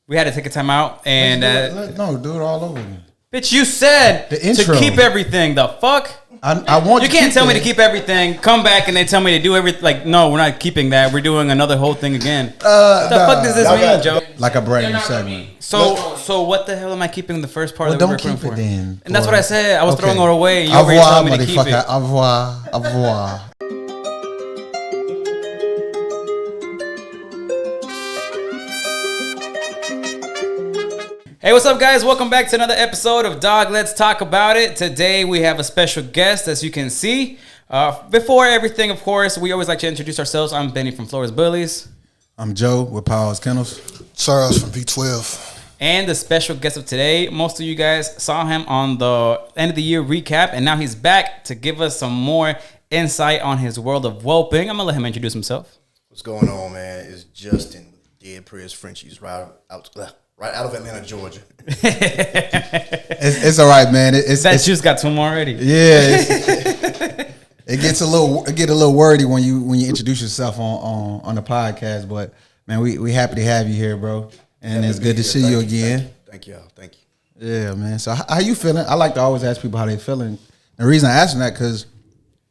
We had to take a time out and do it all over again. Bitch, you said the intro. To keep everything. The fuck? I want you can't tell me to keep everything. Come back and they tell me to do everything. Like, no, we're not keeping that. We're doing another whole thing again. What the fuck does this mean, Joe? Like a brand new segment. So what the hell am I keeping the first part? Well, that we're don't keep it for? then. And that's what I said. I was throwing it away. And you au over here revoir, telling me to keep it. Au revoir. Au revoir. Hey, what's up, guys? Welcome back to another episode of Dog Let's Talk About It. Today, we have a special guest, as you can see. Before everything, of course, we always like to introduce ourselves. I'm Benny from Flores Bullies. I'm Joe with Powers Kennels. Charles from V12. And the special guest of today, most of you guys saw him on the end of the year recap, and now he's back to give us some more insight on his world of whelping. I'm going to let him introduce himself. What's going on, man? It's Justin with Dead Prayers Frenchies right out of Atlanta, Georgia. It's all right, man. That juice got to him already. Yeah, it gets a little wordy when you introduce yourself on the podcast. But man, we happy to have you here, bro. And it's good to see you again. Thank you. Thank you. Yeah, man. So how you feeling? I like to always ask people how they feeling. The reason I ask them that because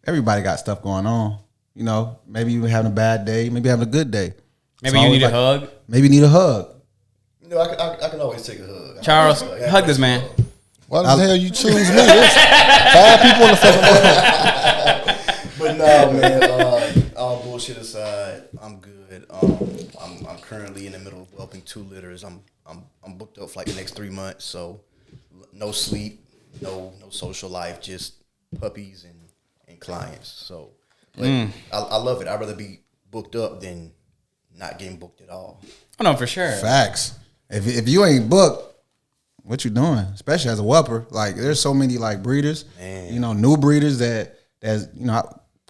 everybody got stuff going on. You know, maybe you having a bad day, maybe having a good day. Maybe you need a hug. Maybe you need a hug. You know, I can always take a hug. Charles, hug this man. Why the hell you choose me? There's 5 people in the fucking But no, man. All bullshit aside, I'm good. I'm currently in the middle of whelping 2 litters. I'm booked up for like the next 3 months, so no sleep, no social life, just puppies and clients. So, but I love it. I'd rather be booked up than not getting booked at all. Oh no, for sure. Facts. If you ain't booked, what you doing? Especially as a whelper, like there's so many like breeders, you know, new breeders that's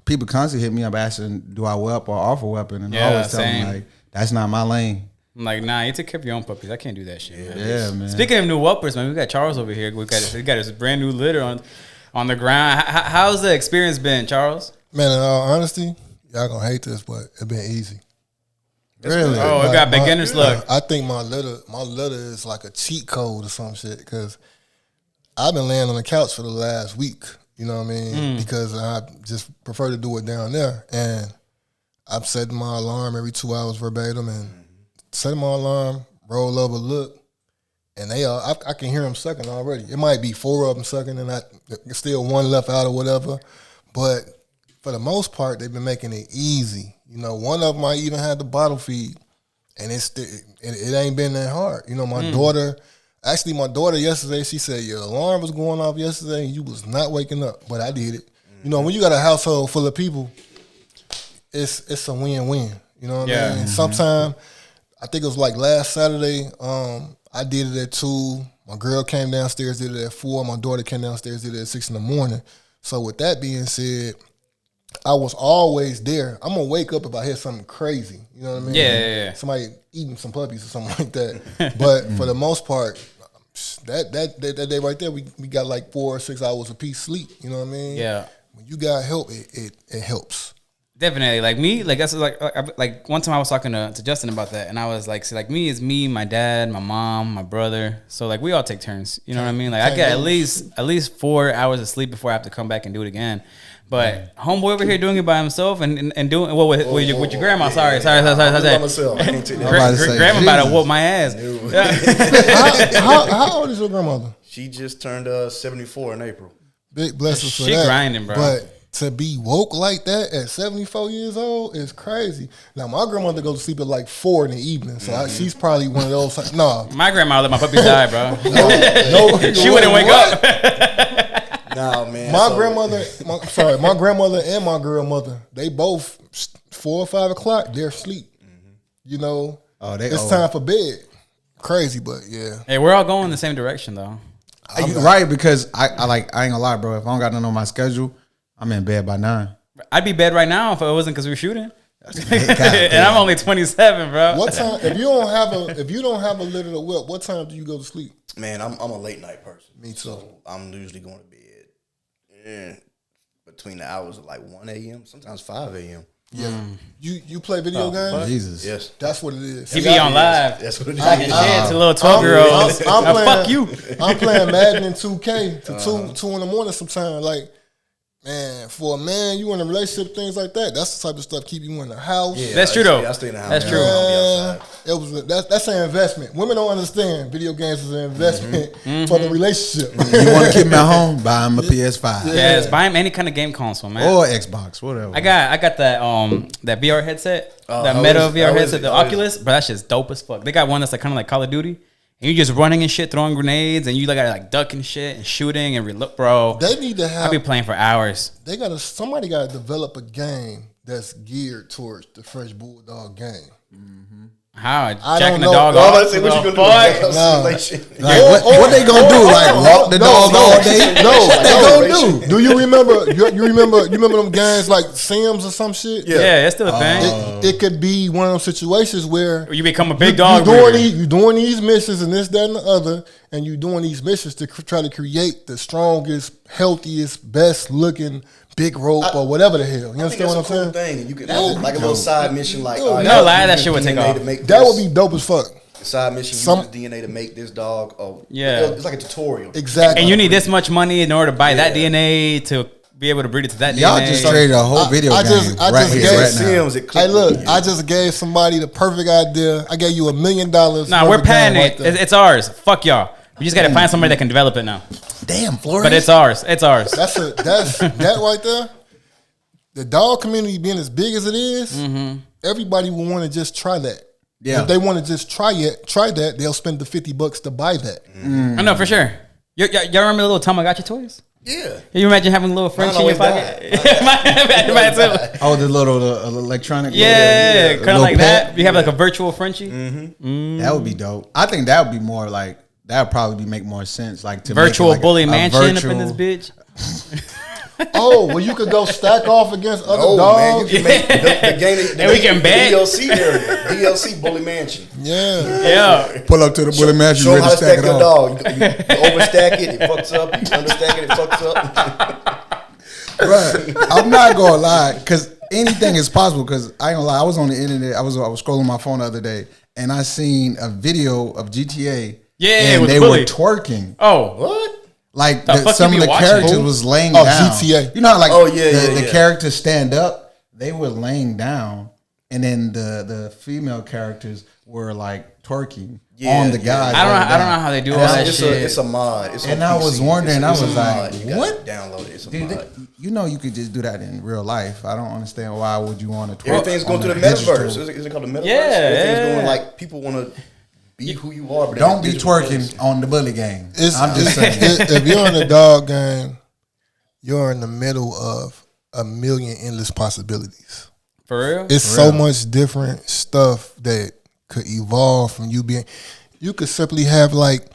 people constantly hit me up asking, do I whelp or offer whelping, and I always tell them like that's not my lane. I'm like, nah, you take care of your own puppies. I can't do that shit. Man. Yeah, man. Speaking of new whelpers, man, we got Charles over here. We got his brand new litter on the ground. How's the experience been, Charles? Man, in all honesty, y'all gonna hate this, but it been easy. Really? Oh, it got beginner's luck. I think my litter is like a cheat code or some shit because I've been laying on the couch for the last week. You know what I mean? Because I just prefer to do it down there, and I'm setting my alarm every 2 hours verbatim, and setting my alarm, roll over, look, and I can hear them sucking already. It might be 4 of them sucking, and still 1 left out or whatever, but for the most part, they've been making it easy. You know, one of them I even had the bottle feed, and it ain't been that hard. You know, my daughter yesterday, she said, your alarm was going off yesterday and you was not waking up, but I did it. You know, when you got a household full of people, it's a win-win. You know what I mean? Sometimes, I think it was like last Saturday, I did it at 2. My girl came downstairs, did it at 4. My daughter came downstairs, did it at 6 in the morning. So with that being said, I was always there. I'm gonna wake up if I hear something crazy. You know what I mean? Yeah. Somebody eating some puppies or something like that. But for the most part, that day right there, we got like 4 or 6 hours of peace sleep. You know what I mean? Yeah. When you got help, it helps. Definitely. Like me, like that's like one time I was talking to Justin about that, and I was like, see, like me is me, my dad, my mom, my brother. So like we all take turns. You know what I mean? Like I get at least 4 hours of sleep before I have to come back and do it again. But homeboy over here doing it by himself and doing with your grandma. Sorry. By myself. Grandma about to whoop my ass. How old is your grandmother? She just turned 74 in April. Big blessings for she that. She grinding, bro. But to be woke like that at 74 years old is crazy. Now, my grandmother goes to sleep at like 4 in the evening, so she's probably one of those. No. My grandma let my puppies die, bro. No, she wouldn't wake up. Nah, man. My grandmother and my grandmother, they both 4 or 5 o'clock, they're asleep. You know, it's time for bed. Crazy, but yeah. Hey, we're all going the same direction though. Right, because I ain't gonna lie, bro. If I don't got nothing on my schedule, I'm in bed by 9. I'd be bed right now if it wasn't because we were shooting. And I'm only 27, bro. What time? If you don't have a litter to whelp, what time do you go to sleep? Man, I'm a late night person. Me too. So I'm usually going to bed between the hours of like 1 a.m. sometimes 5 a.m. Yeah. You play video games? Jesus. Yes. That's what it is. He be on live. That's what it is. Talking shit to little 12-year-olds. Fuck you. I'm playing Madden in 2K to 2 in the morning sometimes. Like, man, for a man, you in a relationship, things like that. That's the type of stuff keep you in the house. Yeah, That's true though. I stay in the house. That's true. That's an investment. Women don't understand video games is an investment for the relationship. You want to keep him at home? Buy him a PS5. Yes, buy him any kind of game console, man. Or Xbox, whatever. I got that VR headset, that how Meta is it? VR How is headset, it? the How is Oculus, but that shit's dope as fuck. They got one that's like kind of like Call of Duty, and you just running and shit, throwing grenades, and you like gotta like ducking shit and shooting and reload, bro. They need to I have. be playing for hours. Somebody gotta develop a game that's geared towards the French Bulldog game. How I jacking don't the dog know. Well, I'm off? about to say, what you gonna do? Fuck? Simulation. Like, what they gonna do? Like, walk the dog all day? What they gonna do? Do you remember? You remember them games like Sims or some shit? Yeah, it's still a thing. It could be one of those situations where You become a big dog. You doing these missions and this, that, and the other, and you doing these missions to try to create the strongest, healthiest, best looking big rope or whatever the hell. You I think understand what I'm that's a cool saying? thing. You could like a little side mission, like No, no lie, that shit would take off. That would be dope as fuck. Side mission. Some- Use DNA to make this dog. Yeah. It's like a tutorial. Exactly. And you need this much money in order to buy that DNA to be able to breed it to that Y'all DNA. just traded a whole video I game just right gave here, right now. Sims, it Hey, clicked look, with you. I just gave somebody the perfect idea. I gave you $1 million. Nah, we're patenting it. It's ours. Fuck y'all. We just gotta find somebody that can develop it now. Damn, Flores. But it's ours. It's ours. That's that right there. The dog community being as big as it is, everybody will want to just try that. Yeah. If they want to just try that, they'll spend the $50 to buy that. I know for sure. Y'all remember the little Tamagotchi toys? Yeah. Can you imagine having a little Frenchie in your always pocket? Mine too. Oh, the little electronic. Yeah, kind of little like pet. that. You have like a virtual Frenchie. That would be dope. I think that would be more like that would probably make more sense. Like to Virtual make it like bully a mansion up in virtual- this bitch. Oh, well, you could go stack off against other Oh man, dogs. you can make the game. And we can bet. DLC area, DLC Bully Mansion. Yeah. Yeah. Pull up to the bully match. Show You them ready how to to stack stack it your off? dog. You overstack it, it fucks up. You understack it, it fucks up. Bruh, I'm not gonna lie, because anything is possible. Because I ain't gonna lie, I was on the internet. I was scrolling my phone the other day, and I seen a video of GTA. Yeah, and with they Bully. were twerking. Oh. What? Like The fuck some you of be the watching? characters Who? was laying Oh, down. GTA. You know how like Oh, yeah, the yeah. characters stand up, they were laying down, and then the female characters were like twerking Yeah, on the yeah. guys. I don't laying know down. how they do And all I- that It's shit. a mod. It's And on I was PC. wondering, It's I a was mod. like, You gotta what? Download it. It's a Dude, mod. you know you could just do that in real life. I don't understand why would you want to twerk. Everything's going on to the digital. metaverse. Is it called the metaverse? Yeah, Everything's yeah. going like people want to be who you are. But Don't be in a digital place. twerking on the bully game. I'm it's- just saying. if you're in the dog game, you're in the middle of a million endless possibilities. For real? It's so much different stuff that could evolve from you being. You could simply have like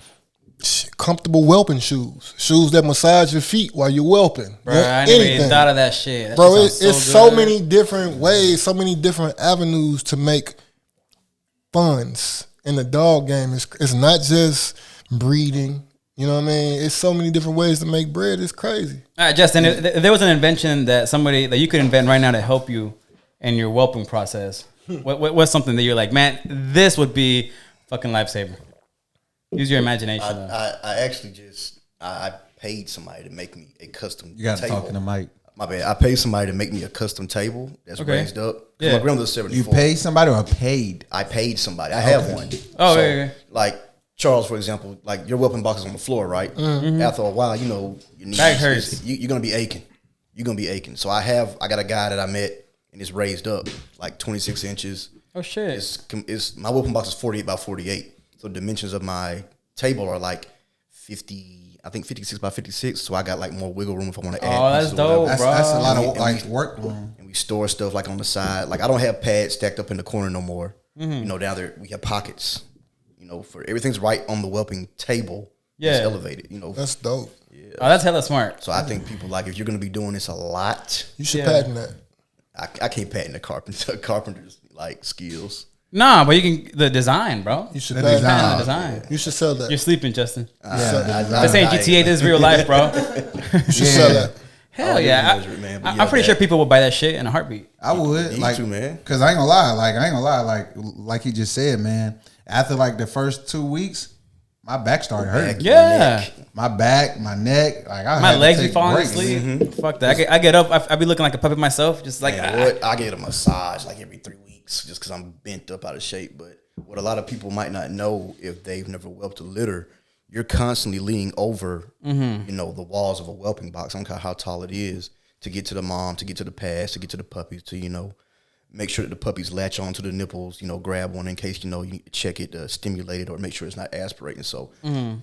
comfortable whelping shoes that massage your feet while you're whelping. Bro, I never even thought of that shit. That Bro, shit sounds it's so good. many different ways, so many different avenues to make funds in the dog game. It's not just breeding. You know what I mean? It's so many different ways to make bread. It's crazy. All right, Justin, if there was an invention that you could invent right now to help you in your whelping process, what's something that you're like, man, this would be fucking lifesaver? Use your imagination. though. I actually just I paid somebody to make me a custom. You got to table. talk in the mic. My bad. I paid somebody to make me a custom table that's Okay. raised up. 'Cause Yeah. My grandmother's You 74. paid somebody or paid? I paid somebody. I have one. Oh, So, okay. like Charles, for example, like your whelping box is on the floor, right? After a while, you know, your knees, Back hurts. You're gonna be aching. You're gonna be aching. So I got a guy that I met and it's raised up like 26 inches. Oh shit. It's my whelping box is 48 by 48. So the dimensions of my table are like 50, I think 56 by 56. So I got like more wiggle room if I want to add. Oh, that's pieces or whatever. dope. That's a Bro. lot of And we- like work room. And we store stuff like on the side. Like I don't have pads stacked up in the corner no more. You know, down there we have pockets. You know, for everything's right on the whelping table. Yeah. It's elevated. You know, That's dope. Oh, that's hella smart. so I think people like if you're gonna be doing this a lot, You should Yeah. patent that. I can't patent the carpenter's like skills. Nah, but you can the design, bro. You should The patent design. Patent that. the design. You should sell that. You're sleeping, Justin. Yeah, This ain't GTA. This is real life, bro. You should sell that. Hell All yeah. different measure, man. But I'm pretty sure people would buy that shit in a heartbeat. I would, need like, to, man. Cause I ain't gonna lie, like he just said, man. After like the first 2 weeks, my back started hurting. Yeah. My back, my neck, like I My had to legs be take falling breaks. asleep. Fuck that. I get up. I be looking like a puppet myself. Just like, Man, what? I get a massage like every 3 weeks just because I'm bent up out of shape. But what a lot of people might not know if they've never whelped a litter, you're constantly leaning over, you know, the walls of a whelping box. I don't care how tall it is to get to the mom, to get to the pads, to get to the puppies, to, you know, make sure that the puppies latch onto the nipples, you know, grab one in case, you know, you need to check it, stimulate it, or make sure it's not aspirating. So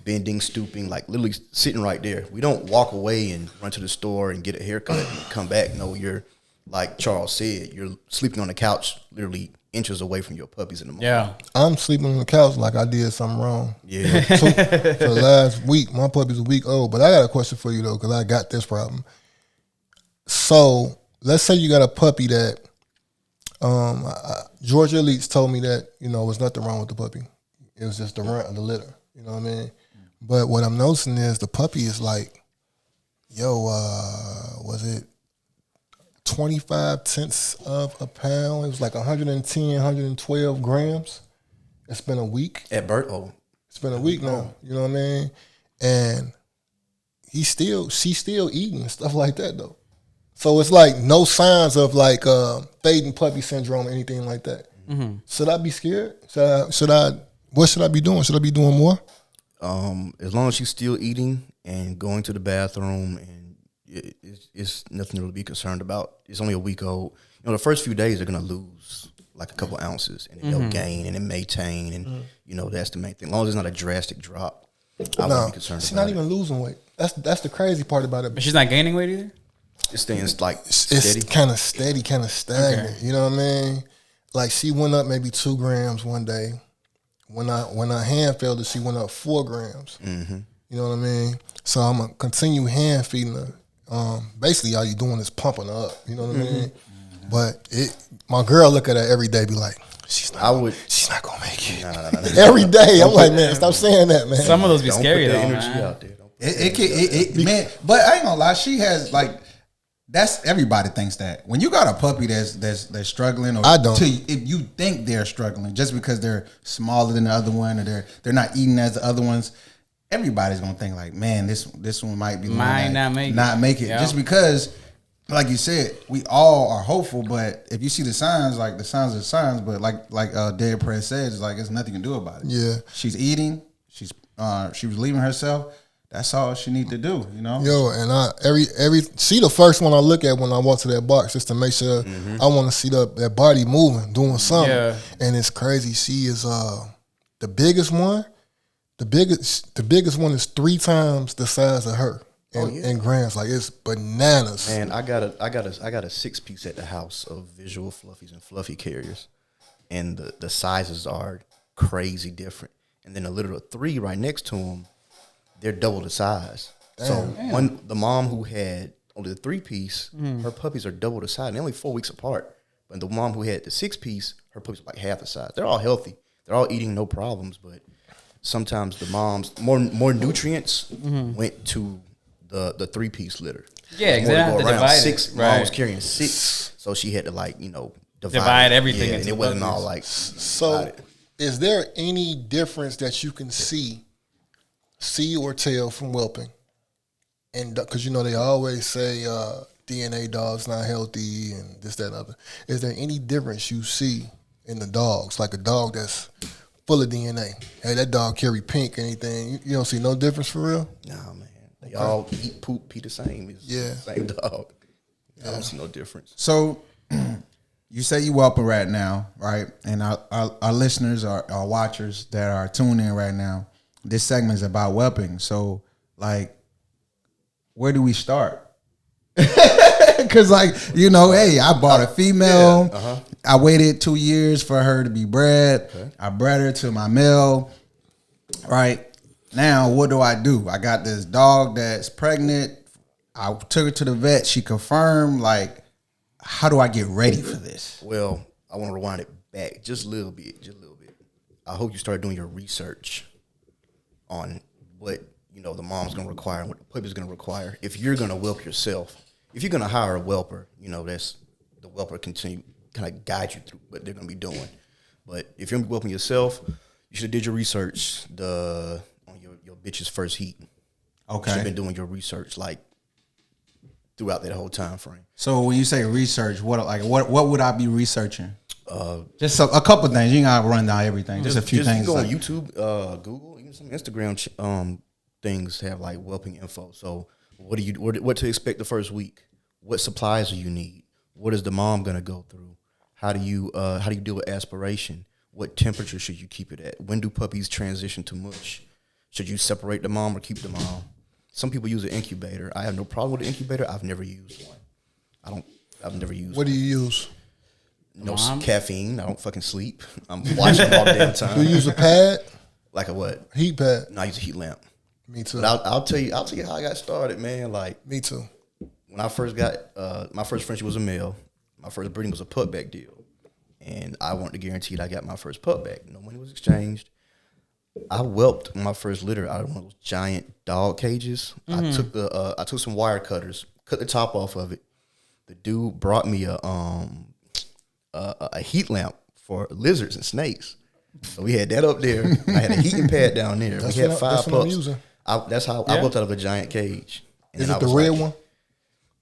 bending, stooping, like literally sitting right there. We don't walk away and run to the store and get a haircut and come back. No, you're, like Charles said, you're sleeping on the couch literally inches away from your puppies in the morning. yeah. I'm sleeping on the couch like I did something wrong. Yeah. For the last week, my puppy's a week old. But I got a question for you though, because I got this problem. So let's say you got a puppy that Georgia Elites told me that, you know, there's nothing wrong with the puppy. It was just the runt of the litter. You know what I mean? But what I'm noticing is the puppy is like, was it 25 tenths of a pound? It was like 110, 112 grams. It's been a week. At birth, oh. It's been a week now. You know what I mean? And she's still eating and stuff like that though. So it's like no signs of like fading puppy syndrome or anything like that. Should I be scared? What should I be doing? Should I be doing more? As long as she's still eating and going to the bathroom, and it's nothing to really be concerned about. It's only a week old. You know, the first few days they're gonna lose like a couple ounces, and then they'll gain and then maintain, and you know that's the main thing. As long as it's not a drastic drop, I wouldn't be concerned. She's about not it. even losing weight. That's the crazy part about it. But she's not gaining weight either? It's staying like It's steady. kind of steady, kind of stagnant. Okay. You know what I mean? Like she went up maybe 2 grams one day. When I hand fed her, she went up 4 grams. You know what I mean? So I'm gonna continue hand feeding her. Basically, all you doing is pumping her up. You know what I mean? But my girl look at her every day, be like, she's not gonna make it. No. Every day, I'm like, man, stop saying that, man. Some of those be Don't scary put though. that energy Man. out there. Don't put Man, but I ain't gonna lie, she has like that's everybody thinks that when you got a puppy that's struggling, or I don't. if you think they're struggling just because they're smaller than the other one, or they're not eating as the other ones, everybody's gonna think like, man, this one might be the Might one not make it. Yeah. just because. Like you said, we all are hopeful, but if you see the signs, like the signs are signs, but like Dead Press says, it's like there's nothing you can do about it. Yeah. She's eating, she was leaving herself. That's all she need to do, you know? Yo, and she the first one I look at when I walk to that box just to make sure I want to see that body moving, doing something. Yeah. And it's crazy. She is the biggest one. The biggest one is 3 times the size of her in grams. Like it's bananas. Man, I got a 6-piece at the house of visual fluffies and fluffy carriers, and the sizes are crazy different. And then a litter of 3 right next to them, they're double the size. The mom who had only the 3-piece, her puppies are double the size. And they're only 4 weeks apart. But the mom who had the 6-piece, her puppies are like half the size. They're all healthy. They're all eating, no problems. But sometimes the moms more nutrients went to the 3-piece litter. Yeah, because they have to divide 6. it. Mom was Right. carrying 6, so she had to Divide everything Yeah, into and it wasn't buckets. all like So is there any difference that you can see or tell from whelping? And because you know they always say DNA dogs not healthy and this, that, and other. Is there any difference you see in the dogs? Like a dog that's full of DNA. Hey, that dog carry pink, anything. You don't see no difference for real? Nah, man. They all eat, poop, pee the same. It's Yeah. the same dog. I don't see no difference. So you say you whelping right now, right? And our listeners, our watchers that are tuning in right now, this segment is about whelping. So, like, where do we start? Because, like, you know, hey, I bought a female. I waited 2 years for her to be bred. Okay. I bred her to my male. Right now, what do? I got this dog that's pregnant. I took her to the vet. She confirmed. Like, how do I get ready for this? Well, I want to rewind it back just a little bit. I hope you start doing your research on what the mom's gonna require and what the puppy's gonna require if you're gonna whelp yourself. if you're gonna hire a whelper, that's the whelper continue kind of guide you through what they're gonna be doing. But if you're gonna be whelping yourself, you should have did your research on your bitch's first heat. Okay. You should have been doing your research like throughout that whole time frame. So when you say research, what would I be researching? Just a couple things. You ain't gotta run down everything. Just a few things. Go on YouTube, Google, even some Instagram things have like whelping info. So what to expect the first week? What supplies do you need? What is the mom gonna go through? How do you deal with aspiration? What temperature should you keep it at? When do puppies transition to mush? Should you separate the mom or keep the mom? Some people use an incubator. I have no problem with the incubator. I've never used one. I've never used. What do you use? No caffeine. I don't fucking sleep. I'm watching all the damn time. Do you use a pad? Like a what? Heat pad. No, I use a heat lamp. Me too. But I'll tell you how I got started, man. Like Me too. when I first got my first Frenchie was a male. My first breeding was a putback deal, and I wanted to guarantee that I got my first putback. No money was exchanged. I whelped my first litter out of one of those giant dog cages. I took some wire cutters, cut the top off of it. The dude brought me a heat lamp for lizards and snakes. So we had that up there. I had a heating pad down there. We had 5 pups. That's how I whelped out of a giant cage. And Is it the red one?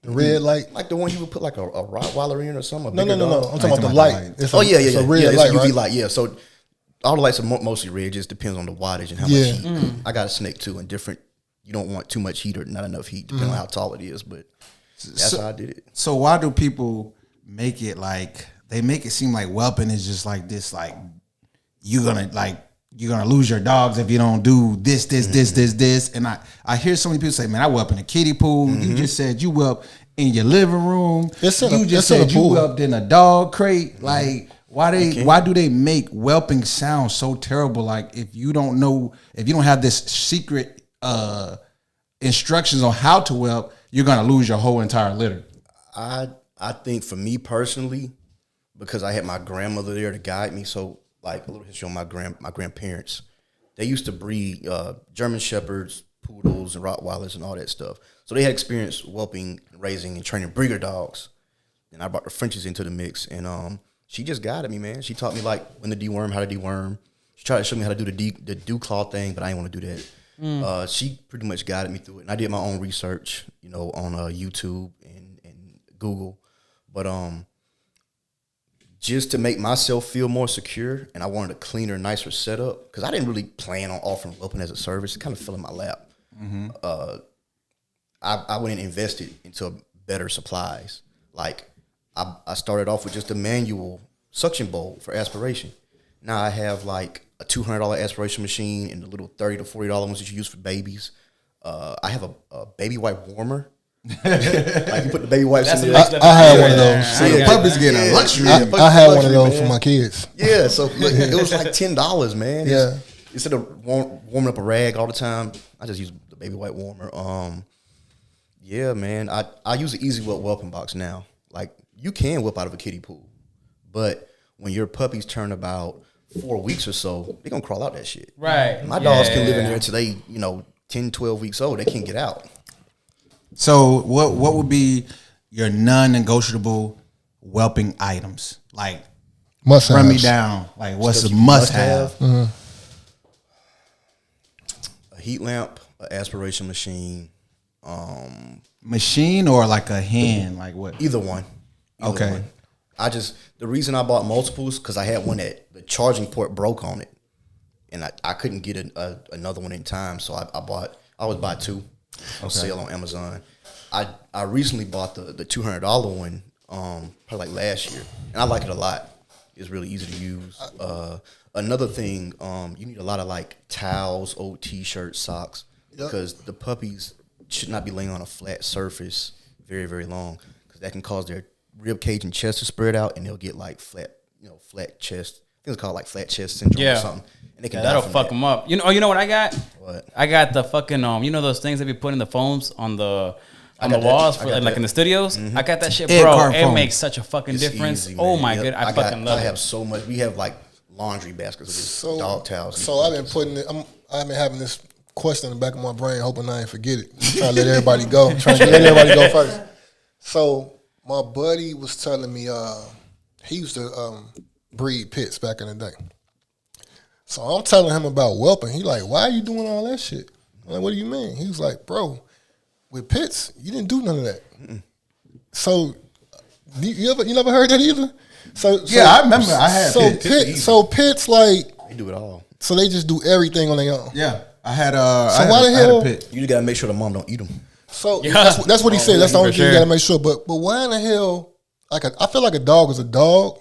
The red light? Like the one you would put like a Rottweiler in or something? No. I'm talking about the light. It's a red it's light, a UV right? light. Yeah, so all the lights are mostly red. It just depends on the wattage and how much heat. I got a snake too, and different. You don't want too much heat or not enough heat, depending on how tall it is. But that's how I did it. So why do people make it like they make it seem like whelping is just like this? Like you're gonna lose your dogs if you don't do this. And I hear so many people say, "Man, I whelp in a kiddie pool." You just said you whelp in your living room. You just said you whelped in a dog crate. Like why do they make whelping sound so terrible? Like if you don't have this secret instructions on how to whelp, you're gonna lose your whole entire litter. I think for me personally, because I had my grandmother there to guide me, so like a little history on my grandparents. They used to breed German Shepherds, Poodles, and Rottweilers and all that stuff. So they had experience whelping, raising, and training breeder dogs. And I brought the Frenchies into the mix, and she just guided me, man. She taught me like when to deworm, how to deworm. She tried to show me how to do the dew claw thing, but I didn't want to do that. She pretty much guided me through it, and I did my own research, on YouTube and Google. But just to make myself feel more secure, and I wanted a cleaner, nicer setup, because I didn't really plan on offering whelping as a service. It kind of fell in my lap. I went and invested into better supplies. Like I started off with just a manual suction bowl for aspiration. Now I have like a $200 aspiration machine and the little $30 to $40 ones that you use for babies. I have a baby wipe warmer. Like you put the baby wipes in there. I had one of those. So the puppies get a luxury. I had one of those for my kids. Yeah, so look, it was like $10, man. Yeah. Instead of warming up a rag all the time, I just use the baby wipe warmer. Yeah, man. I use the Easy Whelp whelping box now. Like you can whelp out of a kiddie pool, but when your puppies turn about 4 weeks or so, they're gonna crawl out that shit. Right. My dogs can live in there until they, 10, 12 weeks old. They can't get out. So what would be your non-negotiable whelping items? Like Must run me haves. down. Like what's Stuff a you must have? A heat lamp, an aspiration machine, Machine or like a hand? Like what? either one. Okay. One. The reason I bought multiples because I had one that the charging port broke on it, and I couldn't get another one in time, so I always buy two on sale on Amazon. I recently bought the $200 one, probably like last year, and I like it a lot. It's really easy to use. Another thing, you need a lot of like towels, old T-shirts, socks, because the puppies should not be laying on a flat surface very, very long, because that can cause their rib cage and chest to spread out, and they'll get like flat chest. I think it's called like flat chest syndrome or something. And they can die that'll from fuck that. them up. You know what I got? What? I got the fucking those things that be putting the foams on the got that. walls I for got like that. in the studios. I got that shit, Egg bro. carton It foam. makes such a fucking It's difference. easy, Oh man. my Yep. good, I fucking love I it. have so much. We have like laundry baskets of these dog towels. So I've been putting it. I've been having this question in the back of my brain, hoping I ain't forget it. Trying to let everybody go. Trying to let everybody go first. So my buddy was telling me he used to breed pits back in the day. So I'm telling him about whelping. He like, why are you doing all that shit? I'm like, what do you mean? He was like, bro, with pits, you didn't do none of that. So you never heard that either? So I remember I had pits. So pits like They do it all. so they just do everything on their own. Yeah, I had why the I had hell- a pit. You just gotta make sure the mom don't eat them. So Yeah. that's what he said. That's the only for thing you sure. gotta make sure. But why in the hell? I feel like a dog is a dog.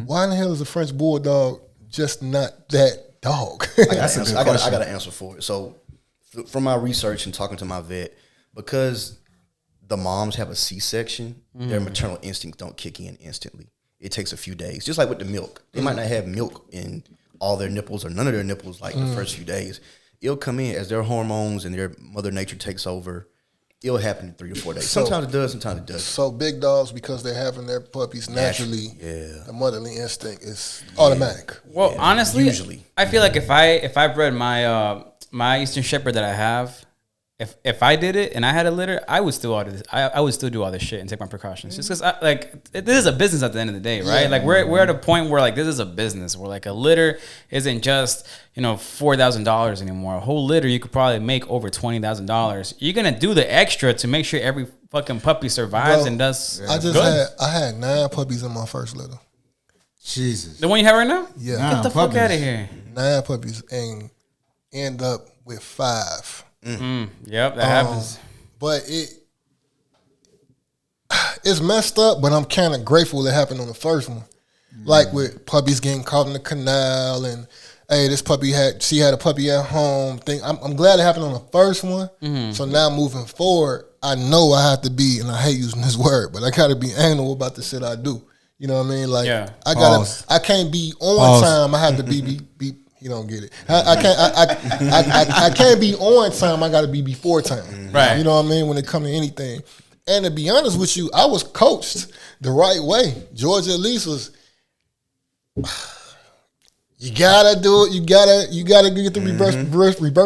Why in the hell is a French bulldog just not that dog? That's a good I question. got an answer for it. So, from my research and talking to my vet, because the moms have a C-section, their maternal instincts don't kick in instantly. It takes a few days. Just like with the milk. They might not have milk in all their nipples or none of their nipples like the first few days. It'll come in as their hormones and their mother nature takes over. It'll happen in 3 to 4 days. Sometimes it does, sometimes it doesn't. So big dogs, because they're having their puppies naturally, Yeah. the motherly instinct is automatic. Well, honestly, usually. I feel like if I bred my my Eastern Shepherd that I have, if I did it and I had a litter, I would still I would still do all this shit and take my precautions. Just because this is a business at the end of the day, right? Yeah. Like we're at a point where like this is a business where like a litter isn't just $4,000 anymore. A whole litter you could probably make over $20,000. You're gonna do the extra to make sure every fucking puppy survives Bro, and does I had 9 puppies in my first litter. Jesus. the one you have right now. Yeah. Get the fuck out of here. 9 puppies and end up with 5. Yep, that happens. But it's messed up, but I'm kind of grateful it happened on the first one. Like with puppies getting caught in the canal and, hey, this puppy she had a puppy at home. I'm glad it happened on the first one. So now moving forward, I know I have to be, and I hate using this word, but I got to be anal about the shit I do. You know what I mean? Like, Yeah. I can't be on time. I have to be. You don't get it. I can't be on time. I got to be before time. Right. You know what I mean? When it comes to anything. And to be honest with you, I was coached the right way. Georgia at least was. You gotta do it. You gotta get the reverse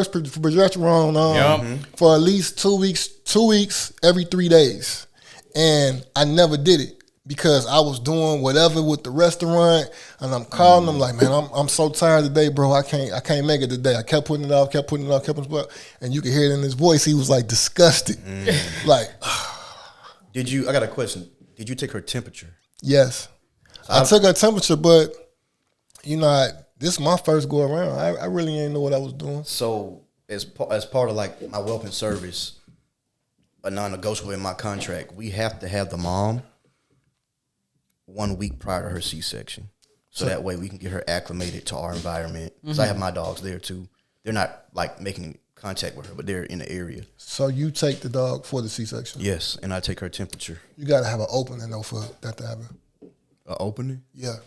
progesterone for at least 2 weeks. 2 weeks every 3 days, and I never did it. Because I was doing whatever with the restaurant, and I'm calling them like, man, I'm so tired today, bro. I can't make it today. I kept putting it off, and you could hear it in his voice. He was like disgusted, like. I got a question. Did you take her temperature? Yes, I took her temperature, but this is my first go around. I really ain't know what I was doing. So as part of like my whelping service, a non-negotiable in my contract, we have to have the mom 1 week prior to her C-section. So that way we can get her acclimated to our environment. Because I have my dogs there too. They're not like making contact with her, but they're in the area. So you take the dog for the C-section? Yes, and I take her temperature. You got to have an opening though for that to happen. An opening? Yeah.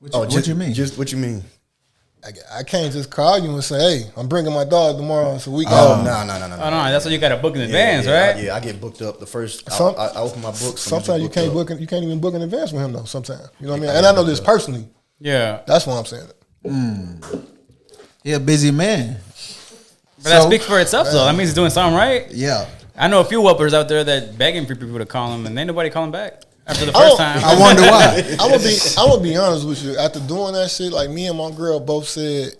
What you mean? Just what you mean? I can't just call you and say, hey, I'm bringing my dog tomorrow. So we No. Oh no, that's what you got to book in advance, right? I get booked up the first. I open my books. Sometimes you can't book. You can't even book in advance with him though. Sometimes you know what I mean. And I know this personally. Yeah, That's what I'm saying. He a busy man. but that speaks for itself though. That means he's doing something right. Yeah. I know a few whelpers out there that begging for people to call him, and ain't nobody calling back after the first time. I wonder why. I'm gonna be honest with you. After doing that shit, like me and my girl both said,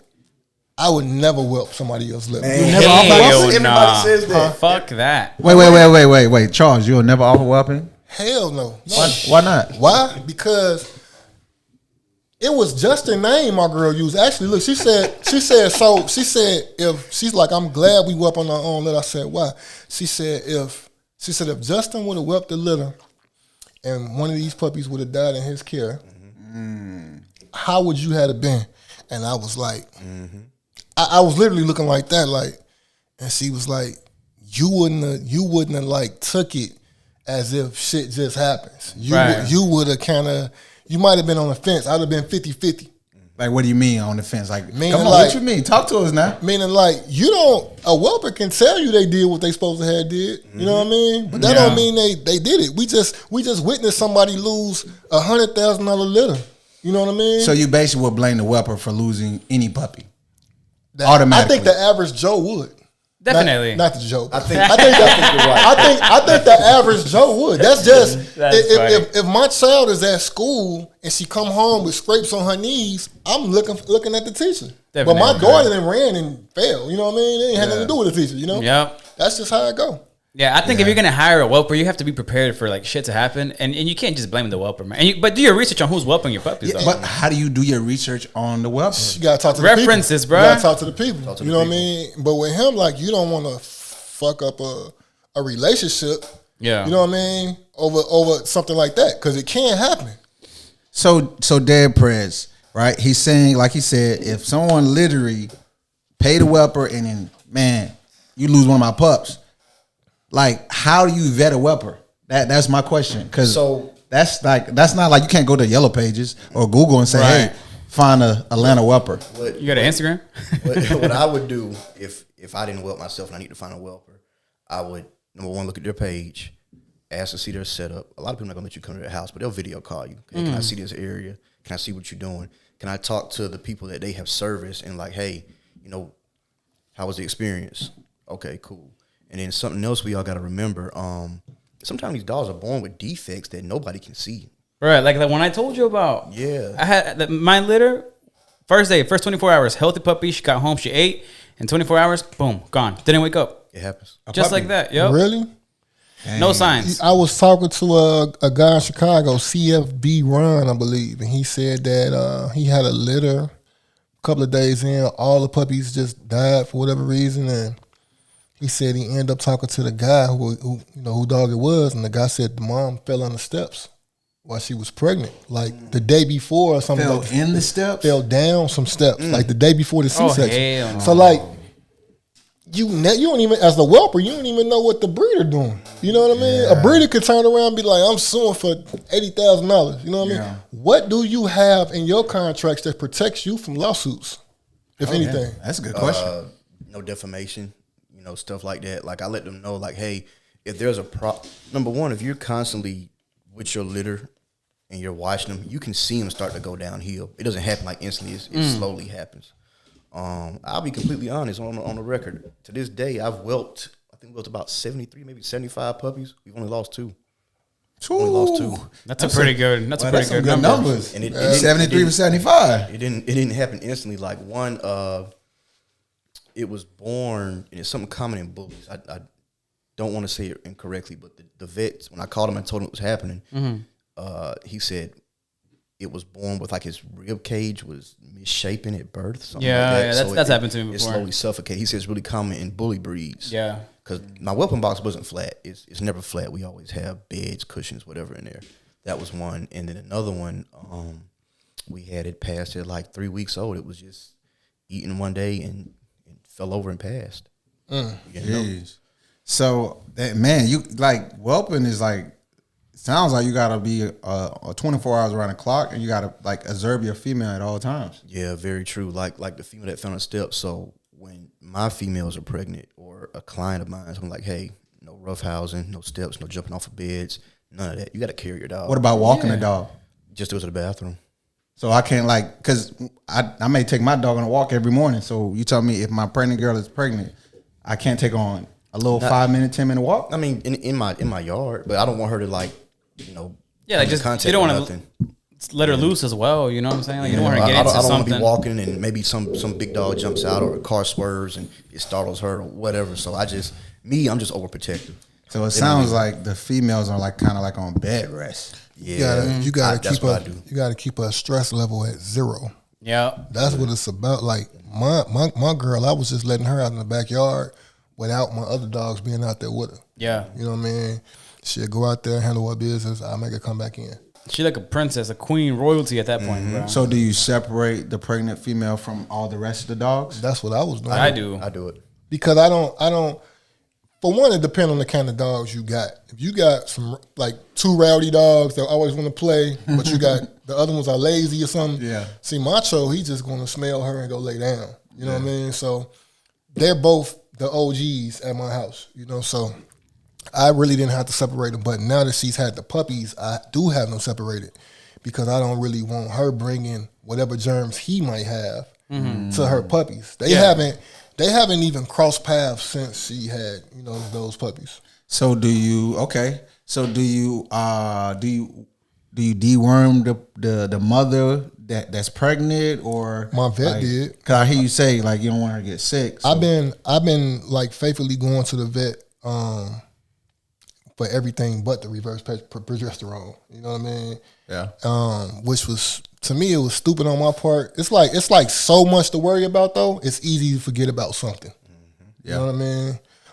I would never whelp somebody else's liver. You never Hell offer whelping? Everybody says that. Fuck that. Wait. Charles, you'll never offer whelping? Hell no. Why not? Why? Because it was just a name my girl used. Actually, look, she said if she's like, I'm glad we whelp on our own litter. I said, why? She said if Justin would have whelped the litter and one of these puppies would have died in his care, how would you have been? And I was like, I was literally looking like that, like, and she was like, you wouldn't have like took it as if shit just happens. You would have kind of, you might have been on the fence. I'd have been 50-50. Like, what do you mean on the fence? Like, Meaning come on, like- what you mean? Talk to us now. Meaning like, a whelper can tell you they did what they supposed to have did. You know what I mean? But that don't mean they did it. We just witnessed somebody lose $100,000 litter. You know what I mean? So you basically would blame the whelper for losing any puppy. Automatically. I think the average Joe would. Definitely. Not the Joe. I think you're right. I think the average Joe would. That's just That's if my child is at school and she come home with scrapes on her knees, I'm looking at the teacher. But my daughter then ran and fell. You know what I mean? It ain't had nothing to do with the teacher. You know? Yep. That's just how it go. Yeah, I think if you're gonna hire a whelper, you have to be prepared for like shit to happen, and you can't just blame the whelper, man. But do your research on who's whelping your puppies. Though. But how do you do your research on the whelper? You gotta talk to the References, people. bruh. You gotta talk to the people. You know what I mean? But with him, like, you don't want to fuck up a relationship. Yeah. You know what I mean? Over something like that, because it can happen. So Dad Prez, right? He's saying, like he said, if someone literally paid a whelper and then, man, you lose one of my pups. Like, how do you vet a whelper? That's my question. Because that's not like you can't go to Yellow Pages or Google and say, hey, find a Atlanta whelper. You got an Instagram? What I would do if I didn't whelp myself and I need to find a whelper, I would, number one, look at their page, ask to see their setup. A lot of people are not gonna let you come to their house, but they'll video call you. Hey, can I see this area? Can I see what you're doing? Can I talk to the people that they have serviced and like, hey, you know, how was the experience? Okay, cool. And then something else we all got to remember, sometimes these dogs are born with defects that nobody can see. Right, like the one I told you about. Yeah. I had my litter, first 24 hours, healthy puppy. She got home, she ate, in 24 hours, boom, gone. Didn't wake up. It happens. Just like that, yo. Really? No signs. I was talking to a guy in Chicago, CFB Ron, I believe, and he said that he had a litter a couple of days in. All the puppies just died for whatever reason, and he said he ended up talking to the guy who you know who dog it was, and the guy said the mom fell on the steps while she was pregnant, like the day before or something. Fell like in the steps? Fell down some steps, like the day before the C-section. Hell no. So like you don't even, as the whelper, you don't even know what the breeder doing. You know what I mean? A breeder could turn around and be like, I'm suing for $80,000. You know what I mean? What do you have in your contracts that protects you from lawsuits, if anything? Yeah. That's a good question. No defamation. You know, stuff like that. Like, I let them know, like, hey, if there's a number one, if you're constantly with your litter and you're watching them, you can see them start to go downhill. It doesn't happen like instantly. It slowly happens. I'll be completely honest on the record. To this day, I've whelped about 73, maybe 75 puppies. We've only lost 2. Only lost 2. That's a pretty good number. Numbers. And it 73 for 75. It didn't happen instantly. Like one, it was born, and it's something common in bullies. I don't want to say it incorrectly, but the vets, when I called him and told him what was happening, he said it was born with like his rib cage was misshapen at birth. Something like that. Yeah, that's happened to me It before. slowly suffocated. He said it's really common in bully breeds. Yeah. Because my whelping box wasn't flat. It's never flat. We always have beds, cushions, whatever in there. That was one. And then another one, we had it past at like 3 weeks old. It was just eating one day and fell over and passed. Jeez. So that, man, you like whelping is like, sounds like you gotta be a 24 hours around the clock, and you gotta like observe your female at all times. Yeah, very true. Like the female that fell on the steps. So when my females are pregnant or a client of mine, so I'm like, hey, no roughhousing, no steps, no jumping off of beds, none of that. You got to carry your dog. What about walking the dog? Just go to the bathroom. So I can't like, cause I may take my dog on a walk every morning. So you tell me if my pregnant girl is pregnant, I can't take on a little 5-minute, 10-minute walk. I mean, in my yard, but I don't want her to like, you know, Yeah, like just you don't want to let her loose as well. You know what I'm saying? Like you don't want her to get into I don't want something. to be walking and maybe some big dog jumps out or a car swerves and it startles her or whatever. So I'm just overprotective. So it sounds like the females are like kind of like on bed rest. Yeah, you gotta that's keep what I do. you gotta keep a stress level at 0. Yeah. That's what it's about. Like my girl, I was just letting her out in the backyard without my other dogs being out there with her. Yeah. You know what I mean? She'll go out there, handle her business. I'll make her come back in. She like a princess, a queen, royalty at that point, bro. So do you separate the pregnant female from all the rest of the dogs? That's what I was doing. I do. I do it. Because I don't. For one, it depends on the kind of dogs you got. If you got some like 2 rowdy dogs that always want to play, but you got the other ones are lazy or something. Yeah. See, Macho, he's just going to smell her and go lay down. You know what I mean? So they're both the OGs at my house. You know, so I really didn't have to separate them. But now that she's had the puppies, I do have them separated because I don't really want her bringing whatever germs he might have to her puppies. They haven't. they haven't even crossed paths since she had, those puppies. So do you? Okay. So do you deworm the mother that's pregnant, or my vet did? Cause I hear you say like you don't want her to get sick. So. I've been like faithfully going to the vet for everything but the reverse progesterone. You know what I mean? Yeah. Which was, to me, it was stupid on my part. It's like so much to worry about though. It's easy to forget about something. Mm-hmm. Yeah. You know what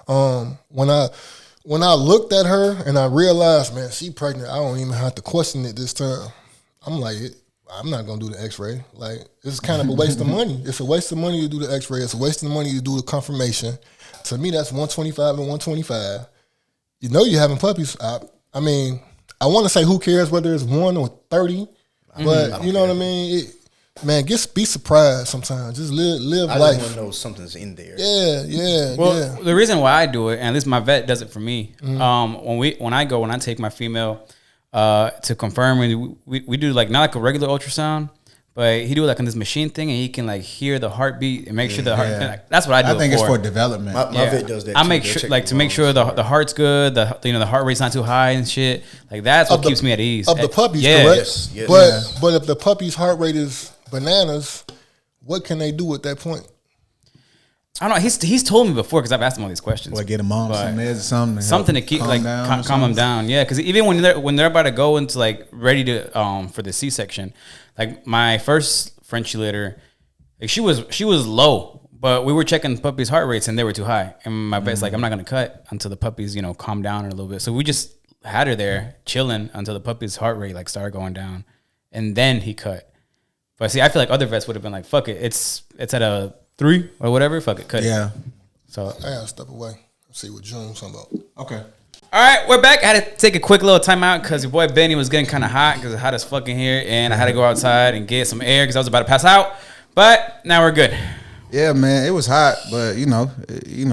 I mean? When I looked at her and I realized, man, she pregnant, I don't even have to question it this time. I'm like, I'm not gonna do the X-ray. Like, it's kind of a waste of money. It's a waste of money to do the X-ray. It's a waste of money to do the confirmation. To me, that's 125 and 125. You know, you're having puppies. I mean, I want to say who cares whether it's 1 or 30, but you know what I mean. Be surprised sometimes. Just live life. I just want to know something's in there. Yeah. Well, the reason why I do it, and at least my vet does it for me. When I take my female to confirm, and we do like not like a regular ultrasound, but he do it like on this machine thing, and he can like hear the heartbeat and make sure the heart. Like, that's what I do. I think it's for development. My vet does that. I make sure like to make sure the heart's good, the heart rate's not too high and shit. Like that's what keeps me at ease. Of the puppies, yeah. correct? Yes. But if the puppy's heart rate is bananas, what can they do at that point? I don't know. He's told me before because I've asked him all these questions. Like get him on some meds or something. Something to keep like calm them down. Yeah, because even when they're about to go into like ready to for the C-section, like my first Frenchie litter, like she was low, but we were checking the puppy's heart rates and they were too high. And my vet's like, I'm not gonna cut until the puppies calm down a little bit. So we just had her there chilling until the puppy's heart rate like started going down, and then he cut. But see, I feel like other vets would have been like, fuck it, it's at a 3 or whatever, fuck it, cut it. Yeah. So I gotta step away. Let's see what June's talking about. Okay. All right, we're back. I had to take a quick little time out because your boy Benny was getting kind of hot because it's hot as fucking here, and I had to go outside and get some air because I was about to pass out. But now we're good. Yeah, man, it was hot, but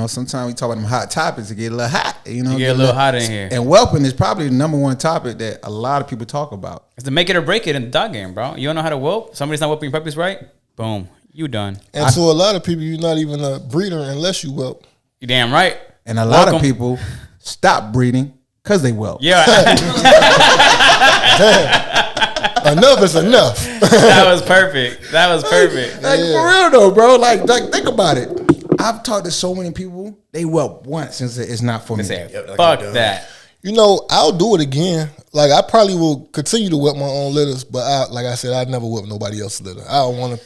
sometimes we talk about them hot topics. It get a little hot. You get a little hot in here. And whelping is probably the number one topic that a lot of people talk about. It's to make it or break it in the dog game, bro. You don't know how to whelp. Somebody's not whelping your puppies right. Boom, you done. And to a lot of people, you're not even a breeder unless you whelp. You damn right. And a lot of people stop breeding because they whelp. Yeah. Enough is enough. That was perfect. Like for real though, bro. Like think about it. I've talked to so many people. They whelp once and say it's not for me. Fuck that. I'll do it again. Like I probably will continue to whelp my own litters, but like I said, I'd never whelp nobody else's litter. I don't want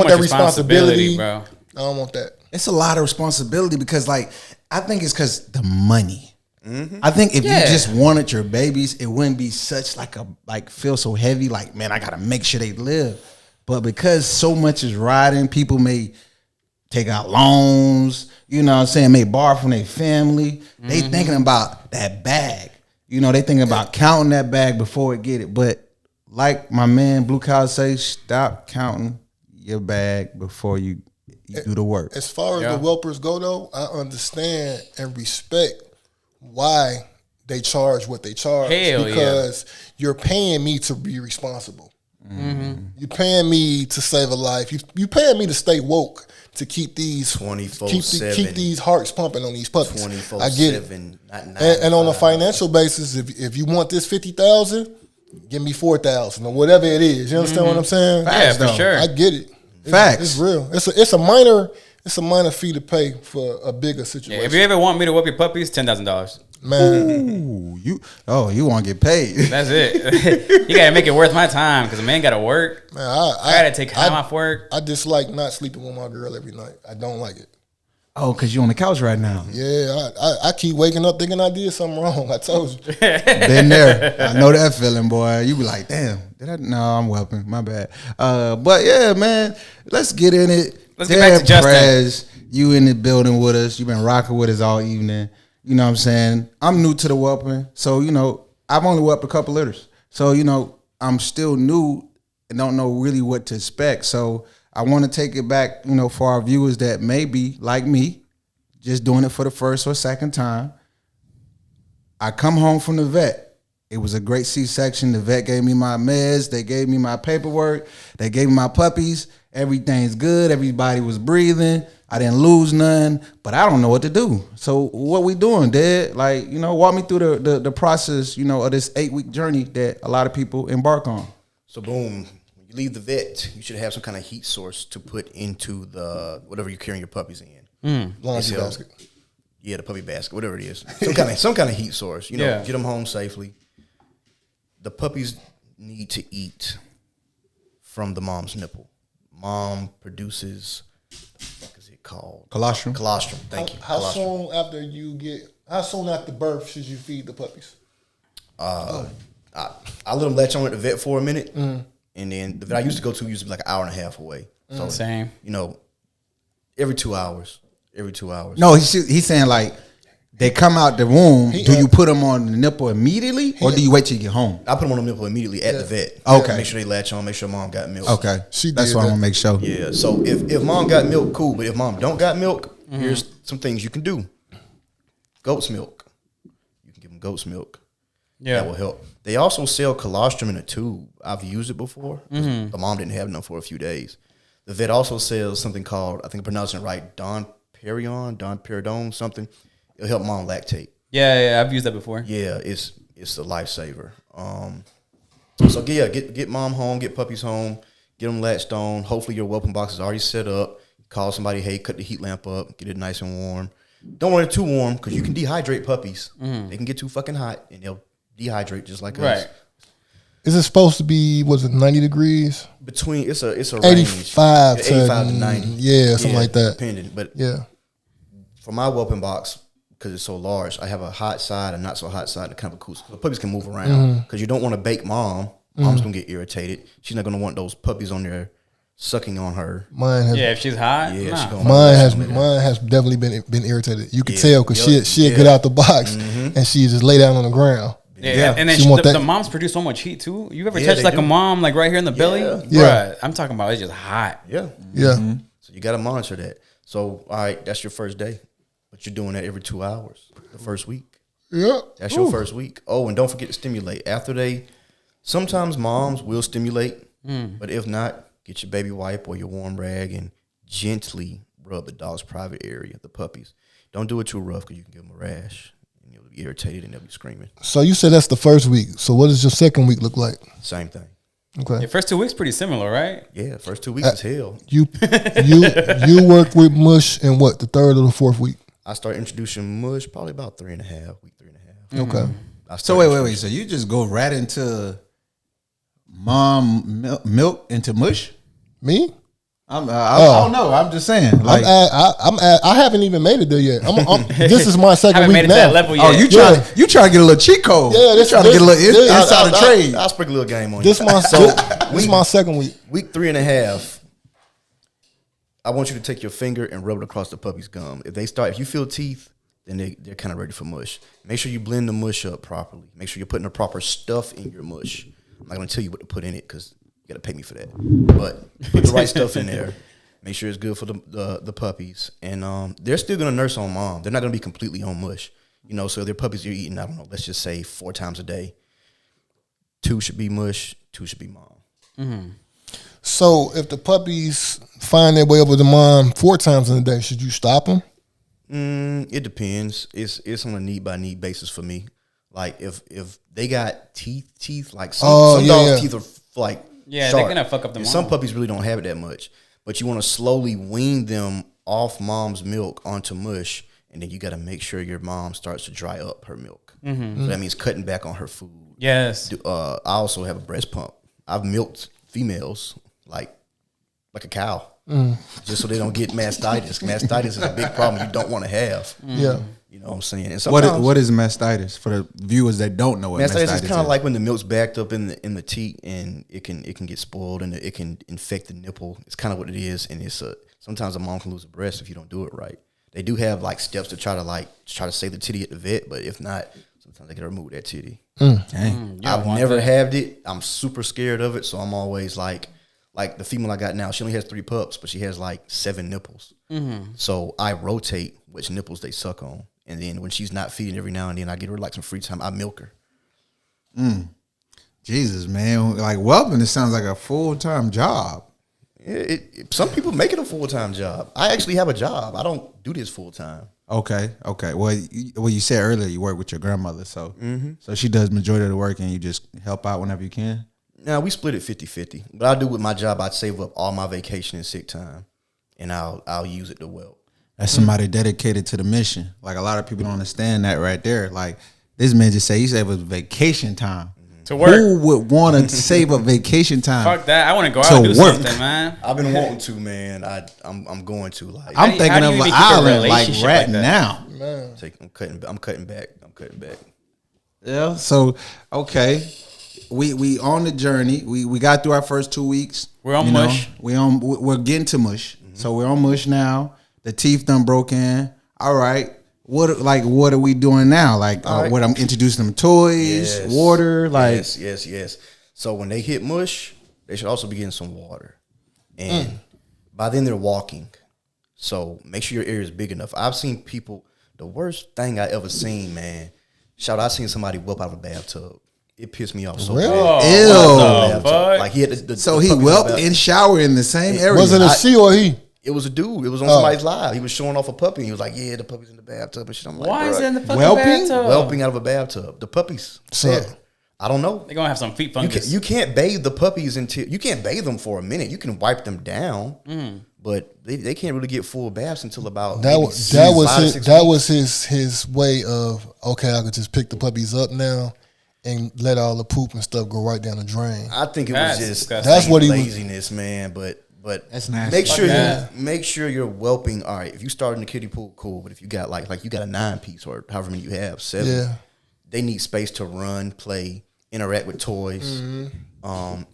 that responsibility, bro. I don't want that. It's a lot of responsibility because, like, I think it's because the money. Mm-hmm. I think if you just wanted your babies, it wouldn't be such feel so heavy. Like, man, I gotta make sure they live. But because so much is riding, people may take out loans. You know what I'm saying? May borrow from their family. They thinking about that bag. They thinking about counting that bag before it get it. But like my man Blue Cow say, stop counting your bag before you do the work. As far as the whelpers go, though, I understand and respect why they charge what they charge. Because you're paying me to be responsible. Mm-hmm. You're paying me to save a life. You're paying me to stay woke, to keep these 24/7, keep these hearts pumping on these puppies. 24/7, I get it. And on a financial basis, if you want this 50,000, give me 4,000 or whatever it is. You understand what I'm saying? Facts, for sure. I get it. Facts. It's real. It's a minor fee to pay for a bigger situation. Yeah, if you ever want me to whelp your puppies, $10,000. Man, you want to get paid? That's it. You gotta make it worth my time because a man gotta work. Man, I gotta take time off work. I dislike not sleeping with my girl every night. I don't like it. Oh, because you're on the couch right now. Yeah, I keep waking up thinking I did something wrong. I told you. Been there. I know that feeling, boy. You be like, damn, did I? No, I'm whelping. My bad. But yeah, man, let's get in it. Let's get back to Justin. Prez, you in the building with us. You've been rocking with us all evening. You know what I'm saying? I'm new to the whelping. So, I've only whelped a couple litters. So, I'm still new and don't know really what to expect. So I want to take it back, for our viewers that may be like me, just doing it for the first or second time. I come home from the vet It was a great C-section. The vet gave me my meds. They gave me my paperwork. They gave me my puppies. Everything's good. Everybody was breathing. I didn't lose none, but I don't know what to do. So what we doing, Dad? Like, walk me through the process, of this 8-week journey that a lot of people embark on. So boom, when you leave the vet, you should have some kind of heat source to put into the whatever you're carrying your puppies in. Laundry basket. Yeah, the puppy basket, whatever it is. Some kind of heat source. Get them home safely. The puppies need to eat from the mom's nipple. Mom produces, what the fuck is it called? Colostrum. Colostrum. Thank you. How Colostrum. how soon after birth should you feed the puppies? I let them latch on at the vet for a minute, and then the vet I used to go to used to be like an hour and a half away. So Same. Every 2 hours. Every 2 hours. No, he's saying like they come out the womb. Do you put them on the nipple immediately, or do you wait till you get home? I put them on the nipple immediately at the vet. Okay. Make sure they latch on. Make sure mom got milk. Okay, that's what I want to make sure. Yeah. So if mom got milk, cool. But if mom don't got milk, here's some things you can do. Goat's milk. You can give them goat's milk. Yeah. That will help. They also sell colostrum in a tube. I've used it before. The mom didn't have enough for a few days. The vet also sells something called, I think I'm pronouncing it right, Don Peridone, something. It'll help mom lactate. Yeah, I've used that before. Yeah, it's a lifesaver. So yeah, get mom home, get puppies home, get them latched on. Hopefully your whelping box is already set up. Call somebody, hey, cut the heat lamp up, get it nice and warm. Don't want it too warm because you can dehydrate puppies. They can get too fucking hot and they'll dehydrate just like us. Right. Is it supposed to be, 90 degrees? Between it's a 85 range. to 85 to 90. Yeah, something like that. Depending. But Yeah. for my whelping box, because it's so large, I have a hot side, a not so hot side, and kind of a cool. So the puppies can move around because you don't want to bake mom. Mom's gonna get irritated. She's not gonna want those puppies on there sucking on her. Mine has Yeah, if she's hot, Yeah, nah. she gonna mine has definitely been irritated. You could tell because she'd get out the box and she just lay down on the ground. Yeah, and then She want the that- moms produce so much heat too. You ever Yeah, touch they like do. a mom like right here in the belly? Yeah. Bruh, I'm talking about it's just hot. Yeah. Yeah. So you got to monitor that. So all right, that's your first day, but you're doing that every 2 hours. The first week. Yeah. That's your first week. Oh, and don't forget to stimulate. Sometimes moms will stimulate, but if not, get your baby wipe or your warm rag and gently rub the dog's private area, the puppies. Don't do it too rough because you can give them a rash and you'll be irritated and they'll be screaming. So you said that's the first week. So what does your second week look like? Same thing. Okay. Your first 2 weeks pretty similar, right? Yeah, first 2 weeks is hell. You work with mush in what, the third or the fourth week? I start introducing mush probably about 3.5, week 3.5. Okay. So wait. So you just go right into mom milk into mush? Me? I don't know. I'm just saying. Like, I haven't even made it there yet. This is my second Haven't week made it now. to that level yet. oh, you trying to get a little cheat code? Yeah, you trying to get a little inside the trade. I'll sprinkle a little game on This you. is my second week. Week 3.5, I want you to take your finger and rub it across the puppy's gum. If you feel teeth, then they're kind of ready for mush. Make sure you blend the mush up properly. Make sure you're putting the proper stuff in your mush. I'm not going to tell you what to put in it because you got to pay me for that. But put the right stuff in there. Make sure it's good for the puppies. And they're still going to nurse on mom. They're not going to be completely on mush. So their puppies you're eating, I don't know, let's just say 4 times a day. 2 should be mush, 2 should be mom. Mm-hmm. So if the puppies find their way over to mom 4 times in a day, should you stop them? It depends. It's on a need by need basis for me. Like if they got teeth, like some dogs' teeth are like Yeah, sharp. they're gonna fuck up the And mom. some puppies really don't have it that much. But you want to slowly wean them off mom's milk onto mush, and then you got to make sure your mom starts to dry up her milk. So that means cutting back on her food. Yes. I also have a breast pump. I've milked females like a cow, just so they don't get mastitis. Mastitis is a big problem you don't want to have. Yeah. You know what I'm saying? And What is mastitis for the viewers that don't know what mastitis is? Mastitis is kind of like when the milk's backed up in the teat and it can get spoiled and it can infect the nipple. It's kind of what it is, and sometimes a mom can lose a breast if you don't do it right. They do have like steps to try to save the titty at the vet, but if not, sometimes they can remove that titty. I've never had it. I'm super scared of it, so I'm always like the female I got now. She only has 3 pups, but she has like 7 nipples. So I rotate which nipples they suck on. And then when she's not feeding every now and then, I get her like some free time. I milk her. Jesus, man. Like whelping, it sounds like a full-time job. Some people make it a full-time job. I actually have a job. I don't do this full-time. Okay. Well, you said earlier you work with your grandmother, so so she does majority of the work, and you just help out whenever you can. Now we split it 50-50. But I do with my job. I'd save up all my vacation and sick time, and I'll use it to whelp. That's somebody dedicated to the mission. Like a lot of people don't understand that right there. Like this man just said he saved us vacation time. To work. Who would want to save up vacation time? Fuck that. I want to go out and do something, man. I've been wanting to, man. I'm going to. Like I'm thinking how do of you an even keep a island like relationship right like that? now. Man. I'm cutting back. Yeah. So okay, we on the journey. We got through our first 2 weeks. We're on mush. We're getting to mush. So we're on mush now. The teeth done broke in. All right. What are we doing now? Like right. what I'm introducing them toys, water, like yes. So when they hit mush, they should also be getting some water. And by then they're walking. So make sure your area is big enough. I've seen people, the worst thing I ever seen, man. I seen somebody whelp out of a bathtub. It pissed me off so Really? bad. Oh, Ew. fuck. Like he had the so he puppy whelped in the and showered in the same area. Was it a she or he? It was a dude. It was on somebody's live. He was showing off a puppy. And he was like, "Yeah, the puppy's in the bathtub and shit." I'm like, Why is "Bruh, it in the fucking Whelping? bathtub? whelping out of a bathtub?" The puppies. So- Yeah. I don't know. They're gonna have some feet fungus. You can't bathe the puppies until you can't bathe them for a minute. You can wipe them down, but they can't really get full baths until about That maybe was 5 to 6 weeks. his way of, okay, I could just pick the puppies up now and let all the poop and stuff go right down the drain. I think it That's was just disgusting. That's what he was- laziness, man. But That's nasty. make sure you're whelping. All right, if you start in the kiddie pool, cool. But if you got like you got a 9-piece or however many you have, 7, Yeah. they need space to run, play, interact with toys.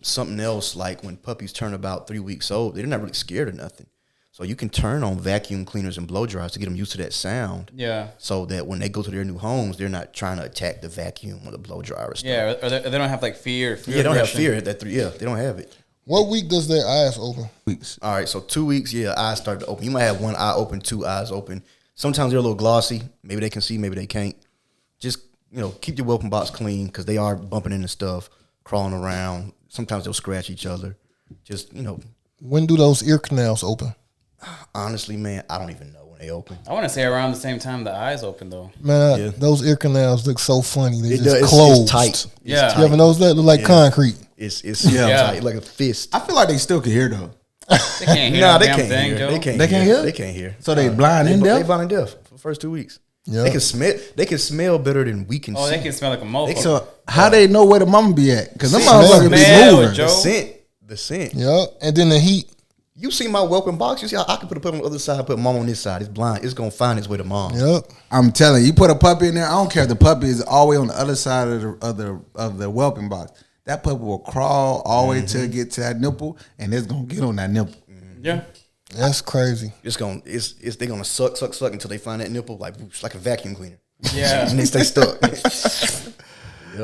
Something else, like when puppies turn about 3 weeks old, they're not really scared of nothing. So you can turn on vacuum cleaners and blow dryers to get them used to that sound. Yeah. So that when they go to their new homes, they're not trying to attack the vacuum or the blow dryer or stuff. Yeah, or they don't have like fear. Yeah, they don't have aggression. fear at that 3. Yeah, they don't have it. What week does their eyes open? weeks. All right, so 2 weeks, eyes start to open. You might have one eye open, 2 eyes open. Sometimes they're a little glossy. Maybe they can see, maybe they can't. Just, keep your whelping box clean because they are bumping into stuff, crawling around. Sometimes they'll scratch each other. Just, When do those ear canals open? honestly, man, I don't even know when they open. I want to say around the same time the eyes open though. Man, Yeah. those ear canals look so funny. They It just does. closed. It's tight. It's Yeah. tight. You ever notice that? Look like concrete. It's Yeah. tight, like a fist. I feel like they still can hear though. They can't hear Nah, no they damn can't thing, hear. Joe. They can't They can't hear. hear? They can't hear. So they blind and They deaf. blind and deaf for the first 2 weeks. Yeah. They can smell. They can smell better than we can. Oh, see. they can smell like a mofo. So how they know where the mama be at? Because them Smell. motherfuckers be Smell, moving. Joe. The scent. Yeah. And then the heat. You see my welcome box? You see how I can put a puppy on the other side, put mom on this side. It's blind. It's gonna find its way to mom. Yep. I'm telling you, put a puppy in there. I don't care if the puppy is all the way on the other side of the whelping box. That puppy will crawl all the way till it get to that nipple, and it's gonna get on that nipple. Yeah. That's crazy. They're gonna suck until they find that nipple like whoosh, like a vacuum cleaner. Yeah. And they stay stuck.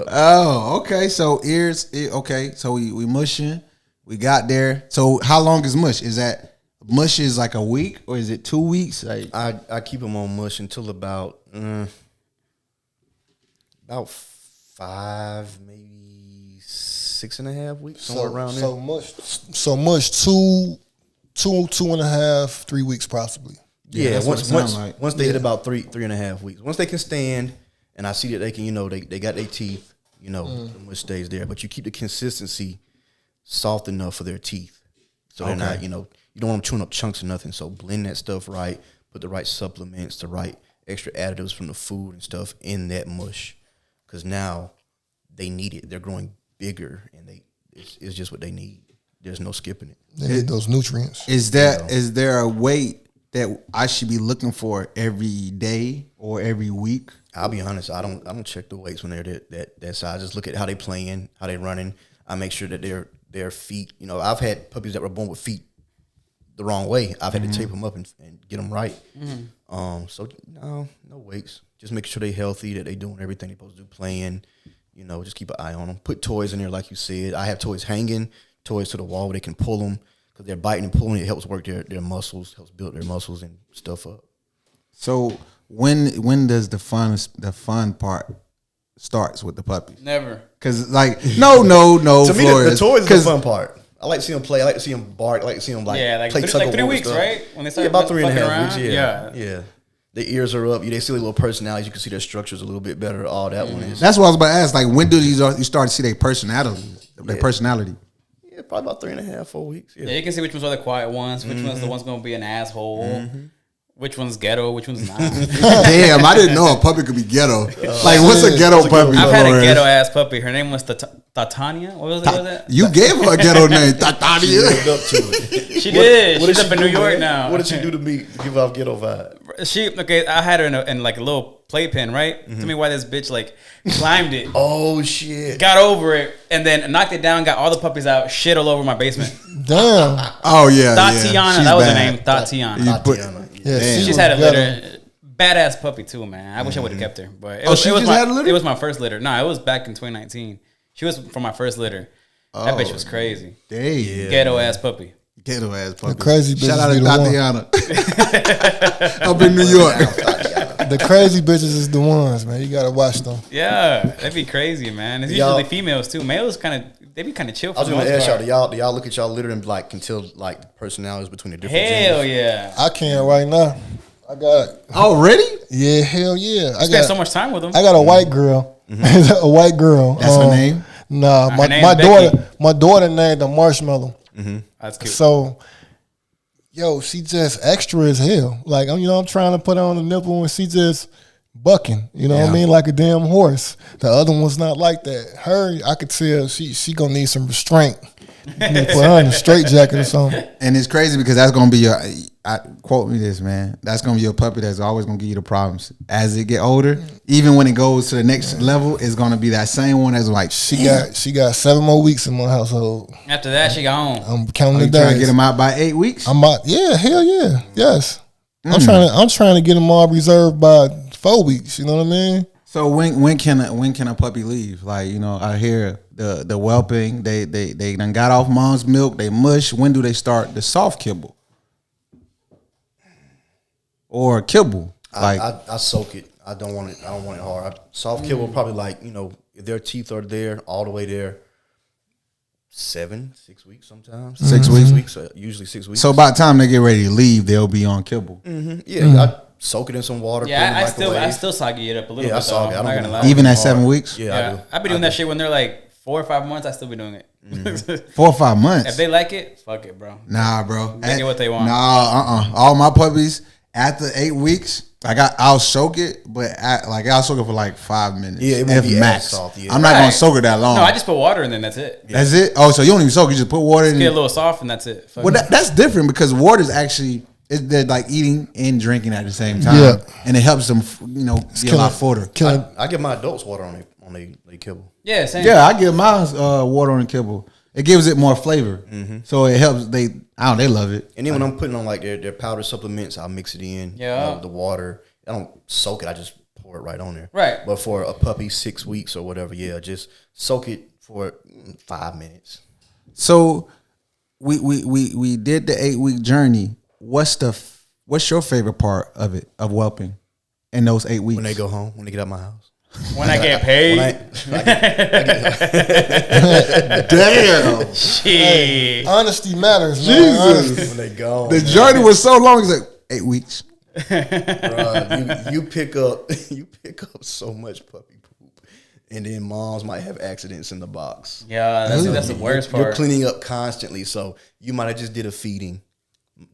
Oh, okay. So ears. Okay. So we mushing. We got there. So how long is mush? Is that mush is like a week or is it 2 weeks? Like I keep them on mush until about 5, maybe 6.5 weeks, somewhere around there. So much 2.5, 3 weeks possibly. Yeah, that's what it sound like. once they hit about 3.5 weeks. Once they can stand, and I see that they can, they got their teeth, the mush stays there. But you keep the consistency soft enough for their teeth, so they're not, you don't want them chewing up chunks or nothing. So blend that stuff right, put the right supplements, the right extra additives from the food and stuff in that mush, because now they need it. They're growing bigger, and it's just what they need. There's no skipping it. They need those nutrients. is there a weight that I should be looking for every day or every week? I'll be honest. I don't check the weights when they're that size. I just look at how they playing, how they running. I make sure that their feet. I've had puppies that were born with feet the wrong way. I've had to tape them up and get them right. So no weights. Just make sure they're healthy, that they doing everything they're supposed to do, playing. Just keep an eye on them. Put toys in there, like you said. I have toys hanging, toys to the wall where they can pull them, because they're biting and pulling. It helps work their muscles, helps build their muscles and stuff up. So when does the fun part starts with the puppy. Never. Cause like no, To me, the Flores. toys is the fun part. I like to see them play. I like to see them bark. I like to see them Like play tug of 3 war weeks, stuff. right? When they start about 3.5 fucking weeks. around? Yeah. The ears are up. They see their little personalities. You can see their structures a little bit better. All that one is. That's what I was about to ask. Like, when do you start to see their personality? Their personality. Yeah, probably about 3.5, 4 weeks. Yeah, you can see which ones are the quiet ones, which one's the one's gonna be an asshole, which one's ghetto, which one's not. Damn, I didn't know a puppy could be ghetto. Like, what's a ghetto puppy? I've had a Flores? ghetto ass puppy. Her name was Tatania. What was it? You gave her a ghetto name, She Tatania. lived up to it. She did. What She's did up she in New do, York man? now. What did she do to me? Give off ghetto vibe. I had her in like a little playpen, right? Tell me why this bitch like climbed it, Oh shit! got over it, and then knocked it down, got all the puppies out, shit all over my basement. Damn. Oh yeah, Tatiana, She's that was her bad. name. Tatiana. You put- Tatiana. Yeah, Damn. She just had a litter. Badass puppy too, man. I wish I would have kept her, but it she just my, had a litter? It was my first litter. No, it was back in 2019. She was from my first litter. That bitch was crazy. Damn. Ghetto ass puppy. Ghetto ass puppy. The crazy Shout out bitches to be the one. Tatiana. Up in New York. The crazy bitches is the ones, man. You gotta watch them. Yeah, that'd be crazy, man. It's Y'all- usually females too. Males they be kind of chill. For I was the gonna most ask y'all. part. Do y'all look at y'all litter and like can tell like personalities between the different Hell genders? yeah. I can right now. I got Already? yeah, hell yeah. I Spend got so much time with them. I got a white girl. A white girl. That's her name? Nah, Her my name's Becky. daughter named her Marshmallow. That's cute. So, yo, she just extra as hell. Like, I'm trying to put her on the nipple and she just bucking. You know what I mean? Like a damn horse. The other one's not like that. Her, I could tell she gonna need some restraint. You need to put her in a straitjacket or something. And it's crazy because that's gonna be your. Quote me this, man. That's gonna be your puppy that's always gonna give you the problems as it get older. Even when it goes to the next level, it's gonna be that same one that's like She got 7 more weeks in my household. After that, she gone. I'm counting you the trying to days. get them out by 8 weeks. I'm out. Yeah, hell yeah, yes. I'm trying to get them all reserved by 4 weeks. You know what I mean? So when can a puppy leave? Like, you know, I hear the whelping. They done got off mom's milk. They mush. When do they start the soft kibble or kibble? Like I soak it. I don't want it hard. Soft kibble probably like, if their teeth are there all the way there, 6 weeks sometimes. 6 weeks? Usually 6 weeks. so by the time they get ready to leave, they'll be on kibble. Yeah, I soak it in some water. put it in Yeah, the I microwave. still soggy it up a little Yeah, I bit. sog Though. it. I I'm don't not get gonna it lie. Even at hard. 7 weeks, Yeah, I do. I be doing that shit when they're like 4 or 5 months. I still be doing it. 4 or 5 months. If they like it, fuck it, bro. Nah, bro. They get what they want. Nah, all my puppies after 8 weeks, like I'll soak it, but I'll soak it for like 5 minutes. Yeah, it won't if be as max. soft, yeah. I'm not gonna Right. soak it that long. No, I just put water in there. That's it. That's it. Oh, so you don't even soak? You just put water in. Get a little soft and that's it. Fuck Well, it. that's different because water's actually they're like eating and drinking at the same time, Yeah. and it helps them, be a lot fuller. I give my adults water on they kibble. Yeah, same. Yeah, I give mine water on the kibble. It gives it more flavor, so it helps. They love it. And then when I'm putting on like their powder supplements, I'll mix it in. Yeah. The water. I don't soak it. I just pour it right on there. Right. But for a puppy, 6 weeks or whatever, yeah, just soak it for 5 minutes. So we did the 8 week journey. What's your favorite part of it, of whelping in those 8 weeks? When they go home, when they get out of my house. When I get paid, Damn, shit. Honesty matters, man. Honesty. Jesus, When they go, the journey was so long. It's like 8 weeks. bruh, you pick up so much puppy poop, and then moms might have accidents in the box. Yeah, that's the worst You're part. cleaning up constantly, so you might have just did a feeding.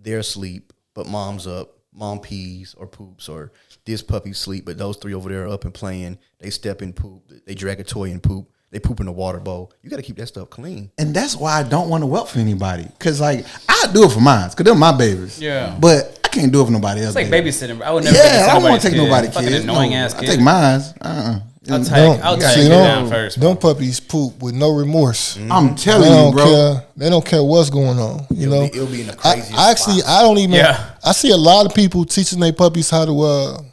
They're asleep, but mom's up. Mom pees or poops, or this puppy sleep, but those three over there are up and playing. They step in poop. They drag a toy and poop. They poop in the water bowl. You got to keep that stuff clean. And that's why I don't want to whelp for anybody. Cause like I do it for mine, cause they're my babies. Yeah. But I can't do it for nobody else. It's like baby. babysitting. Bro. I would never. Yeah, babysit I don't want nobody's to take kid. nobody Fucking kids. annoying No, ass I kid. take mine. I'll Don't- take see, it don't- down first. Bro. Them puppies poop with no remorse. I'm They telling don't you, bro. care. They don't care what's going on. It'll be in the craziest I actually, spots. I don't even. Yeah. I see a lot of people teaching their puppies how to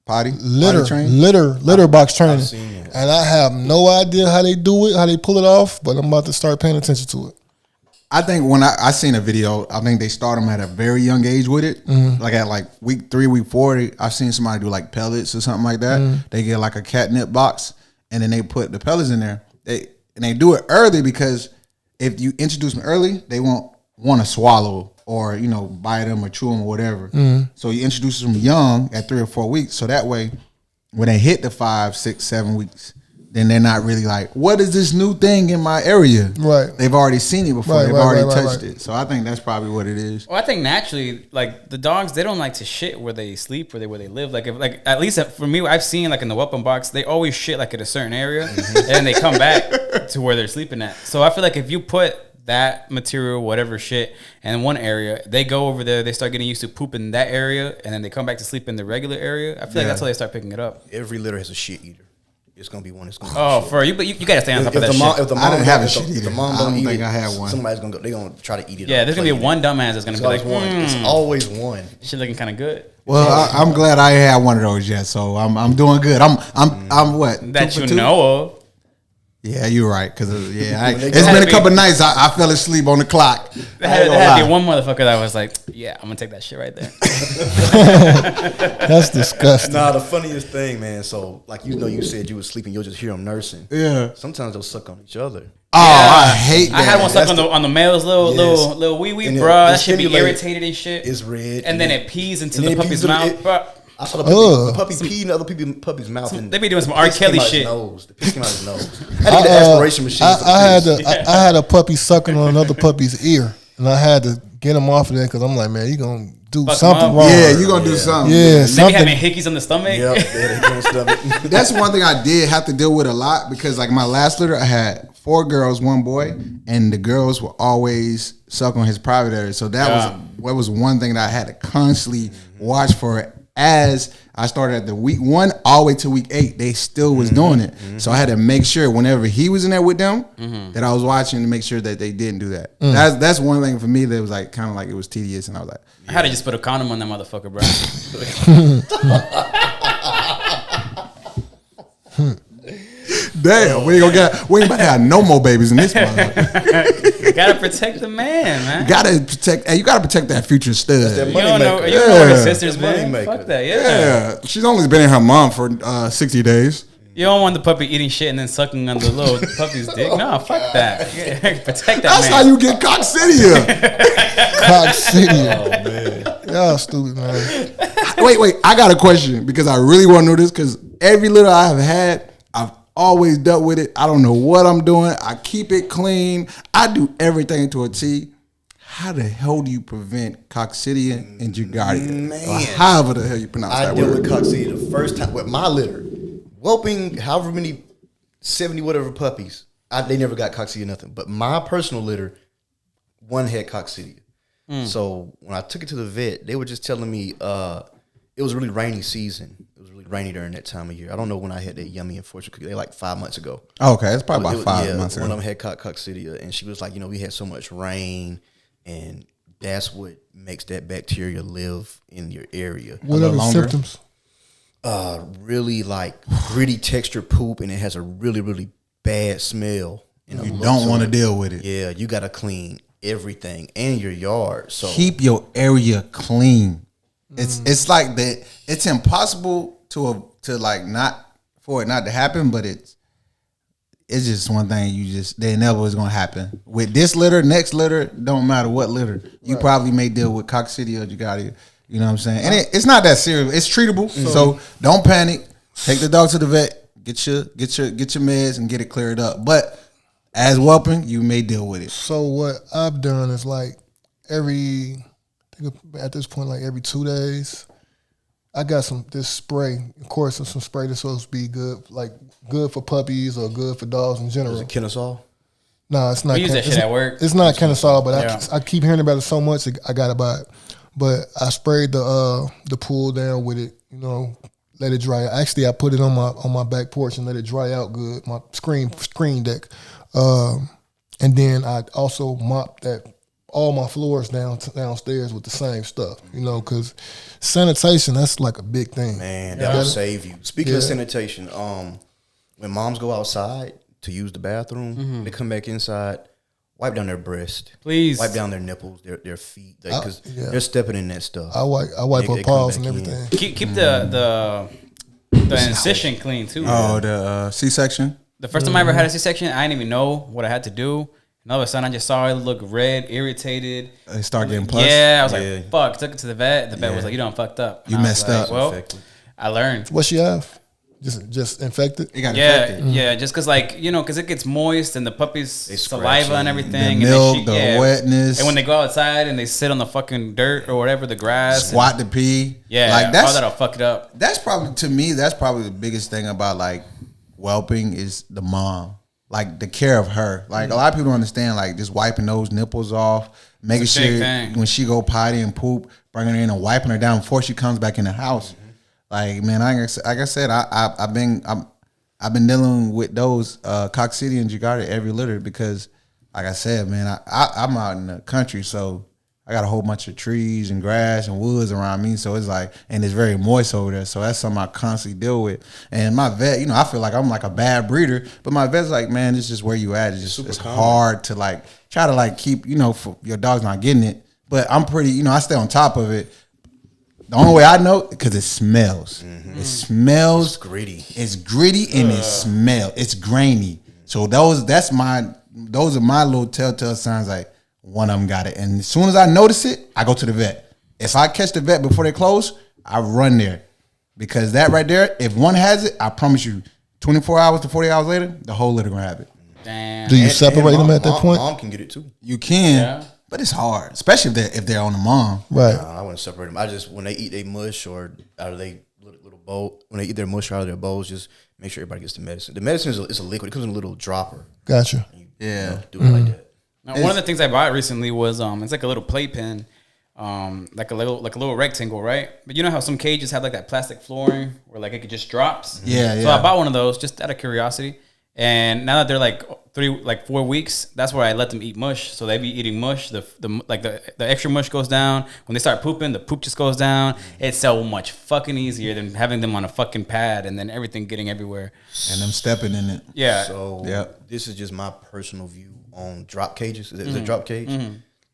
Potty litter train. litter box training, seen it. and I have no idea how they do it, how they pull it off. But I'm about to start paying attention to it. I think when I seen a video, I think they start them at a very young age with it. Like at like week 3, week 4, I've seen somebody do like pellets or something like that. They get like a catnip box and then they put the pellets in there. They do it early because if you introduce them early, they won't want to swallow or bite them or chew them or whatever. So you introduce them young at 3 or 4 weeks, so that way when they hit the 5, 6, 7 weeks, then they're not really like, what is this new thing in my area? Right. They've already seen it before. Right, They've right, already right, touched right. it. So I think that's probably what it is. Well, I think naturally, like the dogs, they don't like to shit where they sleep, where they live. Like, at least for me, I've seen like in the whelping box, they always shit like at a certain area, and then they come back to where they're sleeping at. So I feel like if you put that material, whatever shit, in one area, they go over there, they start getting used to pooping in that area, and then they come back to sleep in the regular area. I feel like that's how they start picking it up. Every litter has a shit eater. It's gonna be one. It's gonna. Oh, for you, but you gotta stay on top of that shit. If the mom I didn't have a if shit the eater. mom I don't don't eat think it, I had one. Somebody's gonna go. They're gonna try to eat it. Yeah, there's gonna be play one dumbass that's gonna It's be like, always one. It's always one. shit looking kind of good. Well, I'm glad I ain't had one of those yet, so I'm doing good. I'm what? That 2 you for 2? know of. Yeah, you're right. Because When they it's go- been a couple nights. I fell asleep on the clock. There I had, ain't there gonna had to lie. be one motherfucker that was like, yeah, I'm gonna take that shit right there. That's disgusting. Nah, the funniest thing, man. So, like you said you was sleeping, you'll just hear them nursing. Yeah. Sometimes they'll suck on each other. Oh, I hate that. I had one stuck That's on the male's little wee wee, And bro. it That should be stimulated. irritated and shit. It's red, and then it pees into and the it puppy's pees into mouth, it. bro. I saw the Ugh. puppy pee in the other puppy's mouth. And They be doing some the R. piss came Kelly out his shit. nose. The piss came out his nose. I had to get the aspiration machine. for the I had piss. I had a puppy sucking on another puppy's ear, and I had to get him off of there because I'm like, man, you gonna do Fuck him something up. wrong. Yeah, you gonna do something. Yeah, Maybe something. having hickeys on the stomach. Yep, they doing stuff. That's one thing I did have to deal with a lot because, like, my last litter, I had 4 girls, 1 boy, and the girls would always suck on his private area. So that was one thing that I had to constantly watch for. As I started at the week 1 all the way to week 8, they still was doing it. So I had to make sure whenever he was in there with them that I was watching to make sure that they didn't do that. That's one thing for me that was like kind of like it was tedious, and I was like, I had to just put a condom on that motherfucker, bro. damn, we ain't about to have no more babies in this motherfucker. Gotta protect the man. Gotta protect. Hey, you gotta protect that future stud. that You money don't know. maker. You don't know where her Yeah. sister's Money been. maker. Fuck that. Yeah, she's only been in her mom for 60 days. You don't want the puppy eating shit and then sucking on the little puppy's dick. No, fuck that. Protect that That's man. how you get coccidia. Cock City. Oh man, Y'all stupid, man. Wait, I got a question because I really want to know this because every litter I have had, I've always dealt with it. I don't know what I'm doing. I keep it clean. I do everything to a T. How the hell do you prevent coccidia and giardia? Man. Or however the hell you pronounce I that dealt word. with coccidia the first time with my litter. Whelping, however many 70 whatever puppies, they never got coccidia nothing. But my personal litter, one had coccidia. So when I took it to the vet, they were just telling me it was a really rainy season. It was really rainy during that time of year. I don't know when I had that yummy and fortune cookie. They like 5 months ago. Okay, it's probably about 5 Yeah, months one ago. of them had coccidia, and she was like, we had so much rain, and that's what makes that bacteria live in your area. What are the longer? symptoms? Really like gritty texture poop, and it has a really, really bad smell. You don't want to deal with it. Yeah, you got to clean everything and your yard. So Keep your area clean. It's like that. It's impossible to like not for it not to happen, but it's just one thing. The inevitable is gonna happen with this litter. Next litter, don't matter what litter. You probably may deal with coccidia or giardia. You know what I'm saying? And it's not that serious. It's treatable. So don't panic. Take the dog to the vet. Get your meds and get it cleared up. But as whelping, you may deal with it. So what I've done is like at this point, like every 2 days, I got this spray. Of course, it's some spray that's supposed to be good, like good for puppies or good for dogs in general. is it Kennesaw? No, it's not. We use that shit at work. It's not Kennesaw, but Yeah. I keep hearing about it so much, I gotta buy it. But I sprayed the pool down with it, let it dry out. Actually, I put it on my back porch and let it dry out good, my screen deck. And then I also mopped all my floors downstairs with the same stuff, because sanitation, that's like a big thing. Man, that'll save you. Speaking of sanitation, when moms go outside to use the bathroom, they come back inside, wipe down their breast. Please. Wipe down their nipples, their feet, because yeah. they're stepping in that stuff. I wipe They her come paws back and in. everything. Keep the the incision clean too. Oh, the C-section. The first time I ever had a C-section, I didn't even know what I had to do. And all of a sudden, I just saw it look red, irritated. They start getting pus. Yeah, I was like, fuck. Took it to the vet. The vet was like, you done fucked up. And You I was messed like, up. Well, I learned. What she have? Just infected. It got infected. Yeah, just because because it gets moist and the puppy's saliva and everything. The and milk, the wetness. And when they go outside and they sit on the fucking dirt or whatever, the grass. Squat to pee. Yeah, like all that'll fuck it up. That's probably, to me, that's probably the biggest thing about like whelping is the mom. Like the care of her. Like a lot of people don't understand, like just wiping those nipples off, making sure when she go potty and poop, bringing her in and wiping her down before she comes back in the house. Like, man, like I said, I've been dealing with those coccidia and giardia every litter because, like I said, man, I'm out in the country, so I got a whole bunch of trees and grass and woods around me, so it's like, and it's very moist over there, so that's something I constantly deal with. And my vet, I feel like I'm like a bad breeder, but my vet's like, man, this is just where you at. It's just it's hard to like try to like keep, for your dog's not getting it, but I'm pretty, I stay on top of it. The only way I know, because it smells. It smells. It's gritty. It's gritty and it smells. It's grainy. So those are my little telltale signs. Like one of them got it, and as soon as I notice it, I go to the vet. If I catch the vet before they close, I run there because that right there, if one has it, I promise you, 24 hours to 40 hours later, the whole litter gonna have it. Damn. Do you separate them at that point? Mom can get it too. You can. Yeah. But it's hard, especially if they're on the mom. Right. I wouldn't separate them. I just, when they eat their mush or out of their little bowl, when they eat their mush out of their bowls, just make sure everybody gets the medicine. The medicine is a liquid. It comes in a little dropper. Gotcha. Do it like that. Now, one of the things I bought recently was it's like a little playpen, like a little rectangle, right? But you know how some cages have like that plastic flooring where like it just drops. Yeah. So I bought one of those just out of curiosity, and now that they're like 4 weeks, that's where I let them eat mush. So they be eating mush. The extra mush goes down. When they start pooping, the poop just goes down. It's so much fucking easier than having them on a fucking pad and then everything getting everywhere. And them stepping in it. Yeah. So this is just my personal view on drop cages. Is it a drop cage?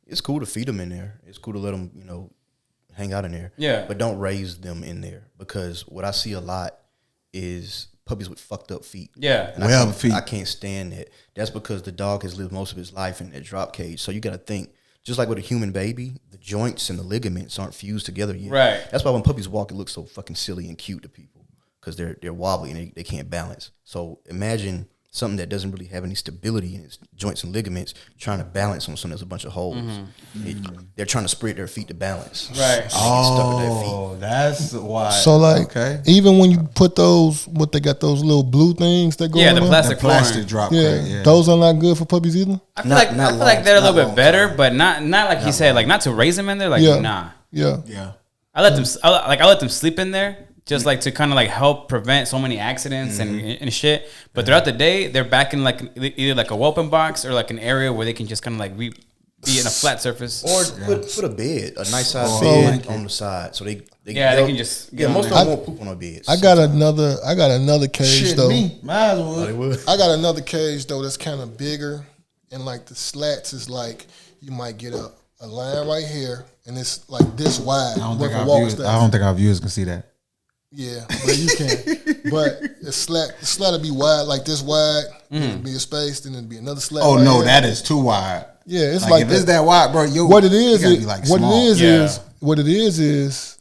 It's cool to feed them in there. It's cool to let them, hang out in there. Yeah. But don't raise them in there because what I see a lot is puppies with fucked up feet. Yeah. And I can't stand it. That's because the dog has lived most of his life in that drop cage. So you got to think, just like with a human baby, the joints and the ligaments aren't fused together yet. Right. That's why when puppies walk, it looks so fucking silly and cute to people because they're wobbly and they can't balance. So imagine something that doesn't really have any stability in its joints and ligaments trying to balance on something that's a bunch of holes. They're trying to spread their feet to balance. Right. Oh, that's why. So like, even when you put those, they got those little blue things that go Yeah, on the them? plastic flooring. drop. Yeah, those are not good for puppies either. I feel like they're a little bit better, but not like you said, like not to raise them in there. Like nah. Yeah. I let them sleep in there. Just like to kind of like help prevent so many accidents and shit. But throughout the day, they're back in like either like a whelping box or like an area where they can just kind of like be in a flat surface. Or put a bed, a nice size bed on the side, so they can just most of them won't poop on their beds. I got another cage though. Might as well. I got another cage though that's kind of bigger, and like the slats is like you might get a line right here, and it's like this wide. I don't think our viewers can see that. Yeah, but you can. But the slat will be wide, like this wide. It'll be a space, then it'll be another slat. Oh right no, here. that is too wide. Yeah, it's like if it's that wide, bro. What it is, What it is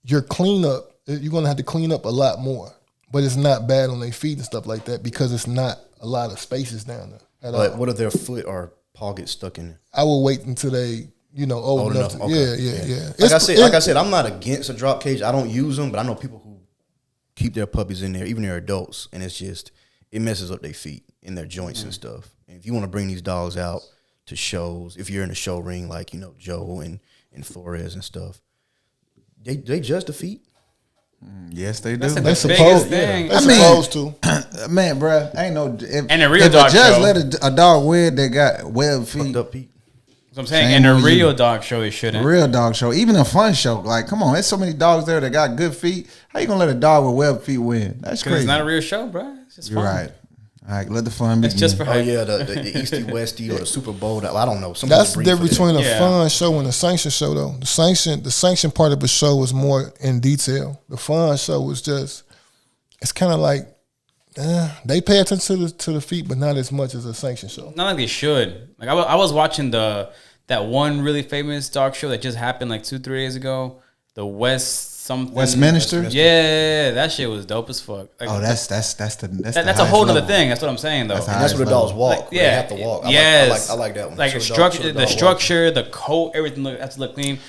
your cleanup. You're gonna have to clean up a lot more, but it's not bad on their feet and stuff like that because it's not a lot of spaces down there. But what if their foot or paw gets stuck in there? I will wait until they, old enough. Okay. Yeah. Like I said, I'm not against a drop cage. I don't use them, but I know people who keep their puppies in there, even their adults, and it messes up their feet and their joints and stuff. And if you want to bring these dogs out to shows, if you're in a show ring like Joe and Flores and stuff, they judge the feet. Yes, they do. That's the They biggest thing. They supposed to. Man, bro, ain't no. And a real dog a judge show. let a dog wear that got webbed feet. Fucked up feet. That's what I'm saying. Shame And a on real you. dog show, it shouldn't. A real dog show, even a fun show. Like, come on, there's so many dogs there that got good feet. How you gonna let a dog with webbed feet win? That's Because crazy. it's not a real show, bro. It's just You're fun. right. All right, let the fun begin. It's just for Oh yeah, the Easty Westy or the Super Bowl. I don't know. That's the difference between a Yeah. fun show and a sanction show, though. The sanction part of the show is more in detail. The fun show is just it's kind of like they pay attention to the feet, but not as much as a sanctioned show. Not like they should. Like I was watching that one really famous dog show that just happened like 2-3 days ago. The Westminster. Yeah, that shit was dope as fuck. Like, that's a whole other thing. That's what I'm saying though. And that's where the dogs walk. Like, yeah, they have to walk. I like that one. Like the structure, the coat, everything has to look clean.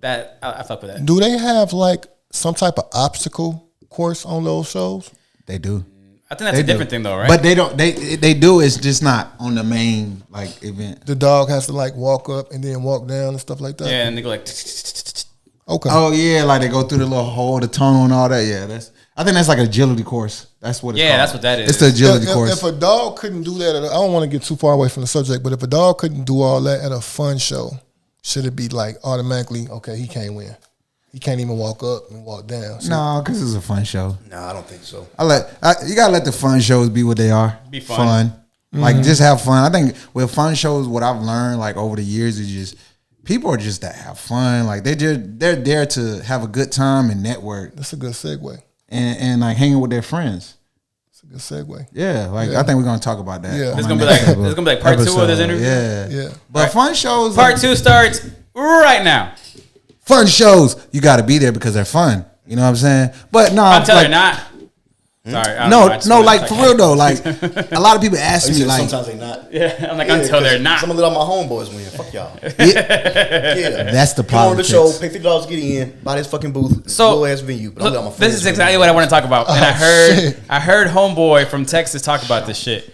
That I fuck with that. Do they have like some type of obstacle course on those shows? They do. I think that's a different thing though, right? But they don't. They do. It's just not on the main like event. The dog has to like walk up and then walk down and stuff like that. Yeah, and they go like. Okay. Oh yeah, like they go through the little hole, the tunnel, and all that. Yeah, I think that's like agility course. That's what. It's called. That's what that is. It's the agility course. If a dog couldn't do that, I don't want to get too far away from the subject, but if a dog couldn't do all that at a fun show, should it be like automatically okay? He can't win. He can't even walk up and walk down. So, no, because it's a fun show. No, I don't think so. You gotta let the fun shows be what they are. Be fun. Mm-hmm. Like just have fun. I think with fun shows, what I've learned like over the years is just people are just that have fun. Like they're there to have a good time and network. That's a good segue. And like hanging with their friends. It's a good segue. Yeah, I think we're gonna talk about that. Yeah. It's gonna be like part 2 of this interview. Yeah. But fun shows. Part 2 starts right now. Fun shows, you got to be there because they're fun. You know what I'm saying? But no, Until they're not. Sorry. No, like for real though. Like a lot of people ask me, like sometimes they not. Yeah, I'm like until they're not. Some of let all my homeboys win. Fuck y'all. Yeah, that's the Come on the politics. show, pay $50 to get in, buy this fucking booth, So low ass venue. But I'm let all my this friends is exactly what I want to talk about. And I heard homeboy from Texas talk about this shit.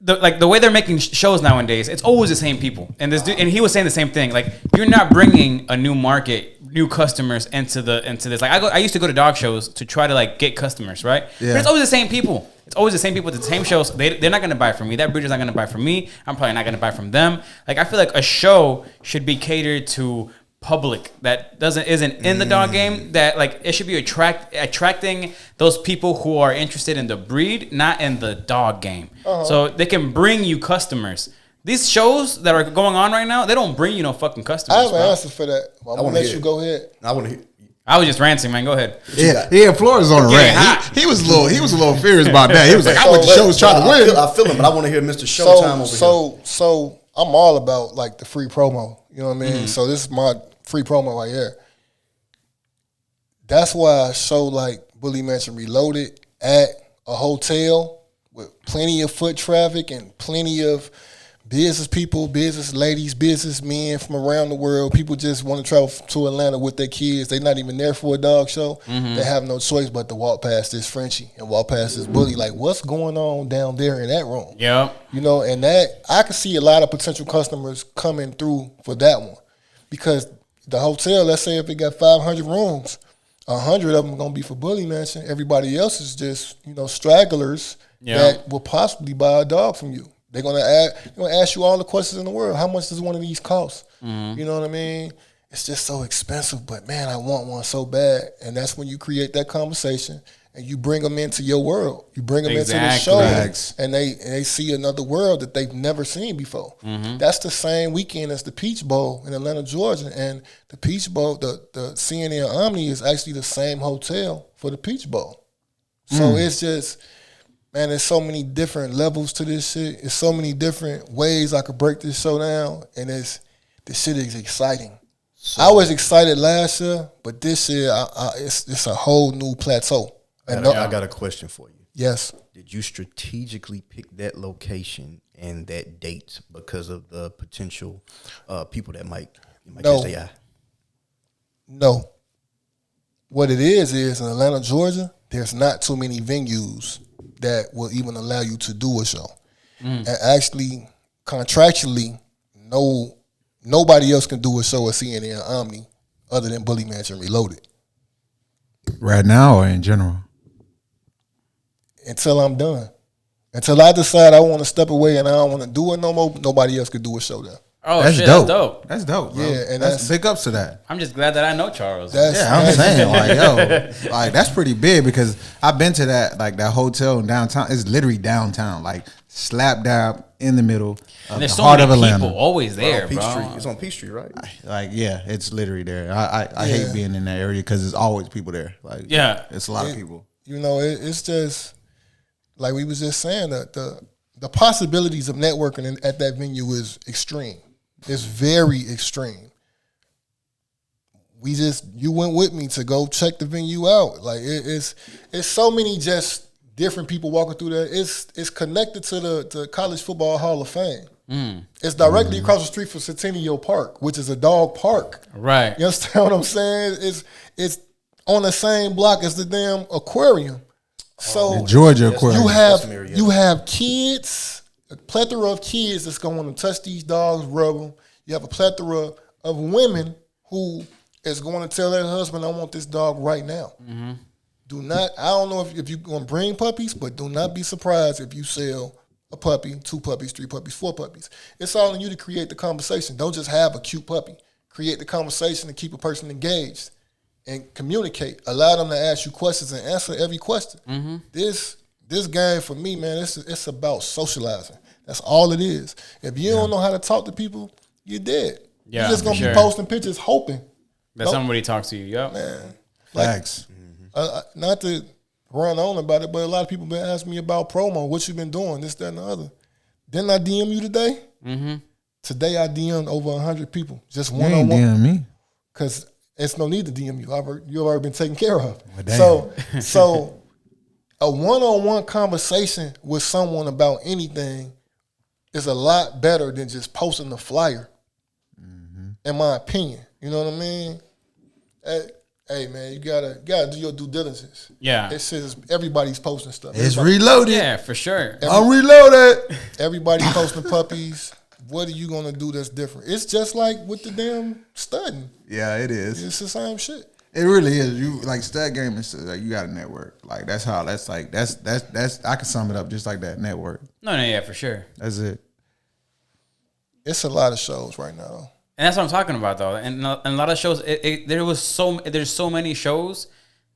The way they're making shows nowadays, it's always the same people. And this dude, and he was saying the same thing. Like you're not bringing a new market, new customers into this. Like I used to go to dog shows to try to like get customers, right? Yeah. But it's always the same people. It's always the same people at the same shows. They're not gonna buy from me. That breeder's not gonna buy from me. I'm probably not gonna buy from them. Like I feel like a show should be catered to public that isn't in the dog game, that like it should be attracting those people who are interested in the breed, not in the dog game. So they can bring you customers. These shows that are going on right now, they don't bring you no fucking customers. I have an answer for that. I'm gonna let you go ahead. I want to hear. I was just ranting, man. Go ahead. Yeah, Florida's on a rant. He was a little furious about that. He was like, I want the shows trying to win. I feel him, but I want to hear Mr. Showtime over here. So I'm all about like the free promo. You know what I mean? So this is my free promo right here. That's why a show like Bully Mansion Reloaded at a hotel with plenty of foot traffic and plenty of business people, business ladies, business men from around the world. People just want to travel to Atlanta with their kids. They're not even there for a dog show. They have no choice but to walk past this Frenchie and walk past this Bully. Like, what's going on down there in that room? Yeah. You know, and that I can see a lot of potential customers coming through for that one. Because the hotel, let's say if it got 500 rooms, 100 of them are going to be for Bully Mansion. Everybody else is just, stragglers that will possibly buy a dog from you. They're gonna ask you all the questions in the world. How much does one of these cost? You know what I mean? It's just so expensive, but man, I want one so bad. And that's when you create that conversation and you bring them into your world. You bring them into the show, and they see another world that they've never seen before. That's the same weekend as the Peach Bowl in Atlanta, Georgia, and the Peach Bowl, the CNN Omni is actually the same hotel for the Peach Bowl. So it's just. Man, there's so many different levels to this shit. There's so many different ways I could break this show down, and this shit is exciting. So, I was excited last year, but this year it's a whole new plateau. I got a question for you. Yes. Did you strategically pick that location and that date because of the potential people that might catch their eye? No. What it is in Atlanta, Georgia, there's not too many venues that will even allow you to do a show. And actually, contractually, nobody else can do a show at CNN Omni other than Bully Mansion Reloaded. Right now or in general? Until I'm done. Until I decide I want to step away and I don't want to do it no more, nobody else could do a show there. Oh, that's shit, dope. that's dope. That's dope, bro. Yeah, and that's big ups to that. I'm just glad that I know Charles. I'm saying, like that's pretty big because I've been to that hotel in downtown. It's literally downtown, like slap dab in the middle of the heart of Atlanta. People always there, bro. Street. It's on Peachtree, right? It's literally there. I hate being in that area because there's always people there. Like, it's a lot of people. it's just like we was just saying that the possibilities of networking at that venue is extreme. It's very extreme. You went with me to go check the venue out. Like it's so many just different people walking through there. It's connected to the College Football Hall of Fame. It's directly across the street from Centennial Park, which is a dog park. Right. You understand what I'm saying? It's on the same block as the damn aquarium. So The Georgia Aquarium. you have kids, a plethora of kids that's going to touch these dogs, rub them. You have a plethora of women who is going to tell their husband, I want this dog right now. Mm-hmm. I don't know if you're going to bring puppies, but do not be surprised if you sell a puppy, 2 puppies, 3 puppies, 4 puppies. It's all on you to create the conversation. Don't just have a cute puppy. Create the conversation and keep a person engaged and communicate. Allow them to ask you questions and answer every question. Mm-hmm. This game for me, man, it's about socializing. That's all it is. If you don't know how to talk to people, you're dead. Yeah, you're just going to be posting pictures hoping that somebody talks to you. Yep. Man. Facts. Not to run on about it, but a lot of people been asking me about promo, what you been doing, this, that, and the other. Didn't I DM you today? Mm-hmm. Today I DM'd over 100 people, just one-on-one. You ain't DM me. Because it's no need to DM you. You've already been taken care of. Well, so a one-on-one conversation with someone about anything is a lot better than just posting a flyer, in my opinion. You know what I mean? Hey man, you gotta do your due diligence. Yeah. It says everybody's posting stuff. It's reloaded. Yeah, for sure. I'm reloaded. Everybody posting puppies. What are you gonna do that's different? It's just like with the damn studding. Yeah, it is. It's the same shit. It really is. You like stud game is like you got a network. Like that's I can sum it up just like that. Network. No, yeah, for sure. That's it. It's a lot of shows right now. And that's what I'm talking about, though. And a lot of shows, there's so many shows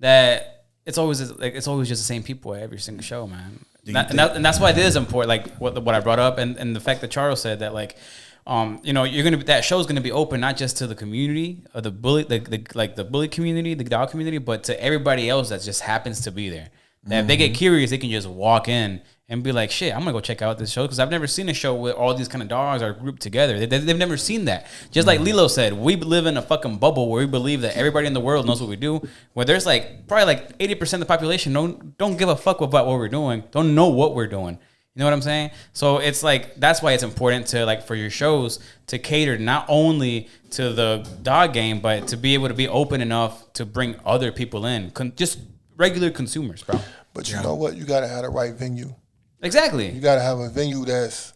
that it's always just the same people at every single show, man. And that's why it is important. Like what I brought up, and the fact that Charles said that, like, that show's gonna be open not just to the community of the bully, the bully community, the dog community, but to everybody else that just happens to be there. That if they get curious, they can just walk in and be like, shit, I'm going to go check out this show because I've never seen a show where all these kind of dogs are grouped together. They've never seen that. Just like Lilo said, we live in a fucking bubble where we believe that everybody in the world knows what we do, where there's probably 80% of the population don't give a fuck about what we're doing, don't know what we're doing. You know what I'm saying? So it's like, that's why it's important to, for your shows to cater not only to the dog game, but to be able to be open enough to bring other people in, just regular consumers, bro. But you know what? You got to have the right venue. Exactly. You got to have a venue that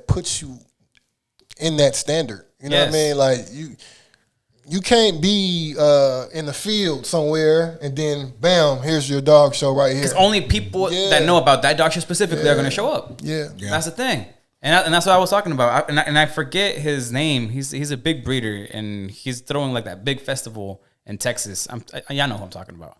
puts you in that standard. You know what I mean? Like you can't be in the field somewhere and then bam, here's your dog show right here. Because only people that know about that dog show specifically are going to show up. Yeah, that's the thing. And that's what I was talking about. And I forget his name. He's a big breeder and he's throwing that big festival in Texas. Y'all know who I'm talking about.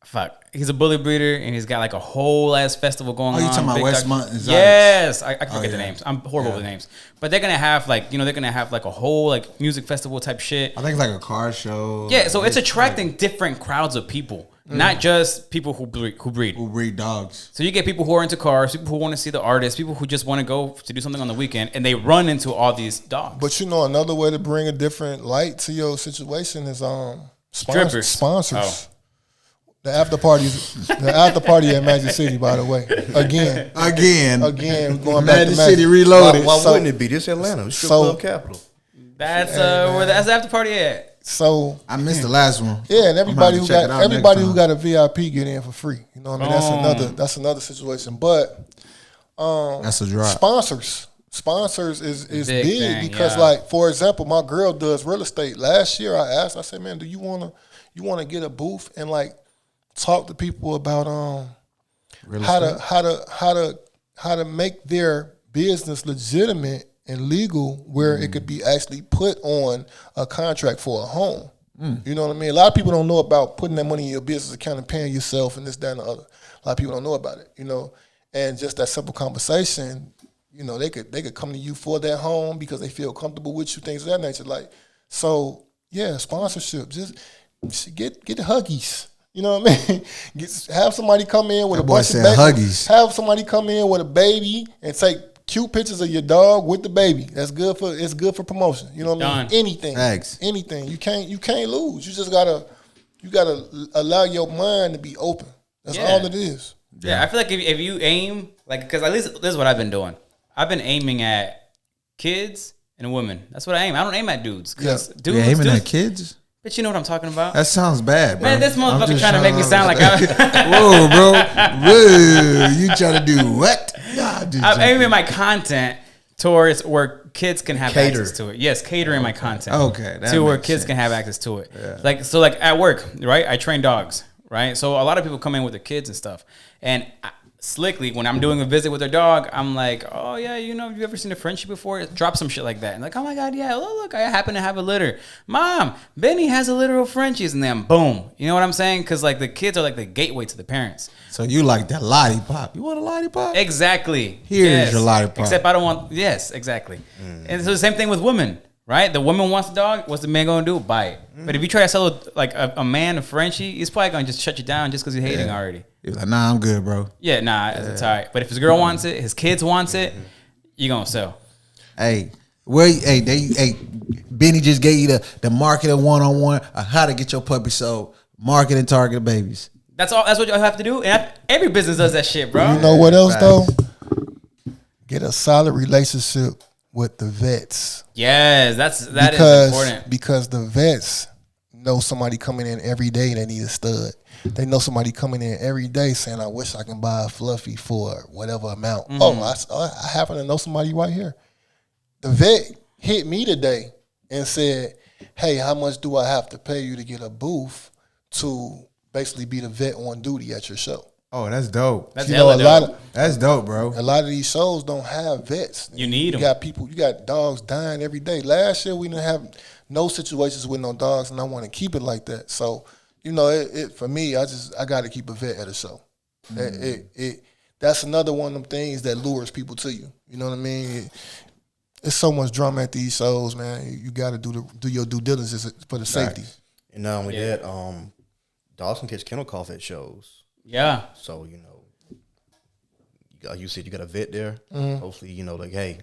Fuck. He's a bully breeder, and he's got a whole ass festival going on. Oh, you talking about Westmont? Yes. I forget the names. I'm horrible with names. But they're going to have, they're going to have, a whole, music festival type shit. I think it's a car show. Yeah, so it's attracting different crowds of people. Not just people who breed. Who breed dogs. So you get people who are into cars, people who want to see the artists, people who just want to go to do something on the weekend, and they run into all these dogs. But another way to bring a different light to your situation is strippers. Sponsors. Oh. The after party at Magic City, by the way. Again, going back to Magic City Reloaded. Why wouldn't it be? This Atlanta, strip club capital. That's where that's the after party at. So I missed the last one. Yeah, and everybody who got a VIP get in for free. You know what I mean? That's another situation. But that's a drop. Sponsors is big because for example, my girl does real estate. Last year I said, man, do you wanna get a booth and talk to people about how to make their business legitimate and legal where it could be actually put on a contract for a home. You know what I mean? A lot of people don't know about putting that money in your business account and paying yourself and this, that, and the other. A lot of people don't know about it, and just that simple conversation, they could come to you for that home because they feel comfortable with you, things of that nature. So, yeah, sponsorship. Just get the Huggies. You know what I mean? Have somebody come in with That a boy bunch of said babies. Huggies. Have somebody come in with a baby and take cute pictures of your dog with the baby. It's good for promotion. You know what I mean? Done. Anything. Thanks. Anything. You can't lose. You just gotta allow your mind to be open. That's all it is. Yeah, I feel like if you aim, like, because at least this is what I've been doing. I've been aiming at kids and women. That's what I aim. I don't aim at dudes. Because dudes, You aiming dudes, at kids? But you know what I'm talking about. That sounds bad, bro. Man, this I'm motherfucker just trying to make me sound like Whoa, bro. Whoa. You trying to do what? Nah, I'm aiming my content towards where kids can have Cater. access to it. Yes, catering my content. Okay, that to where makes kids sense. can have access to it. Yeah. Like at work, right? I train dogs, right? So a lot of people come in with their kids and stuff. And slickly, when I'm doing a visit with their dog, I'm like, oh yeah, you know, have you ever seen a Frenchie before? Drop some shit like that. And like, oh my God, yeah, look, I happen to have a litter. Mom, Benny has a litter of Frenchies. And then boom. You know what I'm saying? Because like the kids are like the gateway to the parents. So you like that lollipop. You want a lollipop? Exactly. Here's your lollipop. Except I don't want, yes, exactly. And so the same thing with women, right? The woman wants the dog. What's the man going to do? Buy it. But if you try to sell like a man a Frenchie, he's probably going to just shut you down just because he's hating already. He's like, nah, I'm good, bro. Yeah, nah, it's all right. But if his girl wants it, his kids wants it, you going to sell. Hey, Benny just gave you the marketing 101 on how to get your puppy sold. Market and target babies. That's all. That's what you have to do. And every business does that shit, bro. You know what else though? Get a solid relationship with the vets. Yes, that is important. Because the vets know somebody coming in every day that need a stud. They know somebody coming in every day saying, I wish I can buy a fluffy for whatever amount. I happen to know somebody right here. The vet hit me today and said, hey, how much do I have to pay you to get a booth to basically be the vet on duty at your show? Oh, that's dope. That's You know, hella dope. That's dope, bro. a lot of these shows don't have vets. You need 'em. You got dogs dying every day. Last year we didn't have no situations with no dogs, and I want to keep it like that. So, you know, it for me, I got to keep a vet at a show. That's another one of them things that lures people to you. You know what I mean? It's so much drama at these shows, man. You got to do your due diligence for the safety. And not only that, dogs can catch kennel cough at shows. Yeah. So, you know, like you said, you got a vet there. Hopefully, you know, like, hey,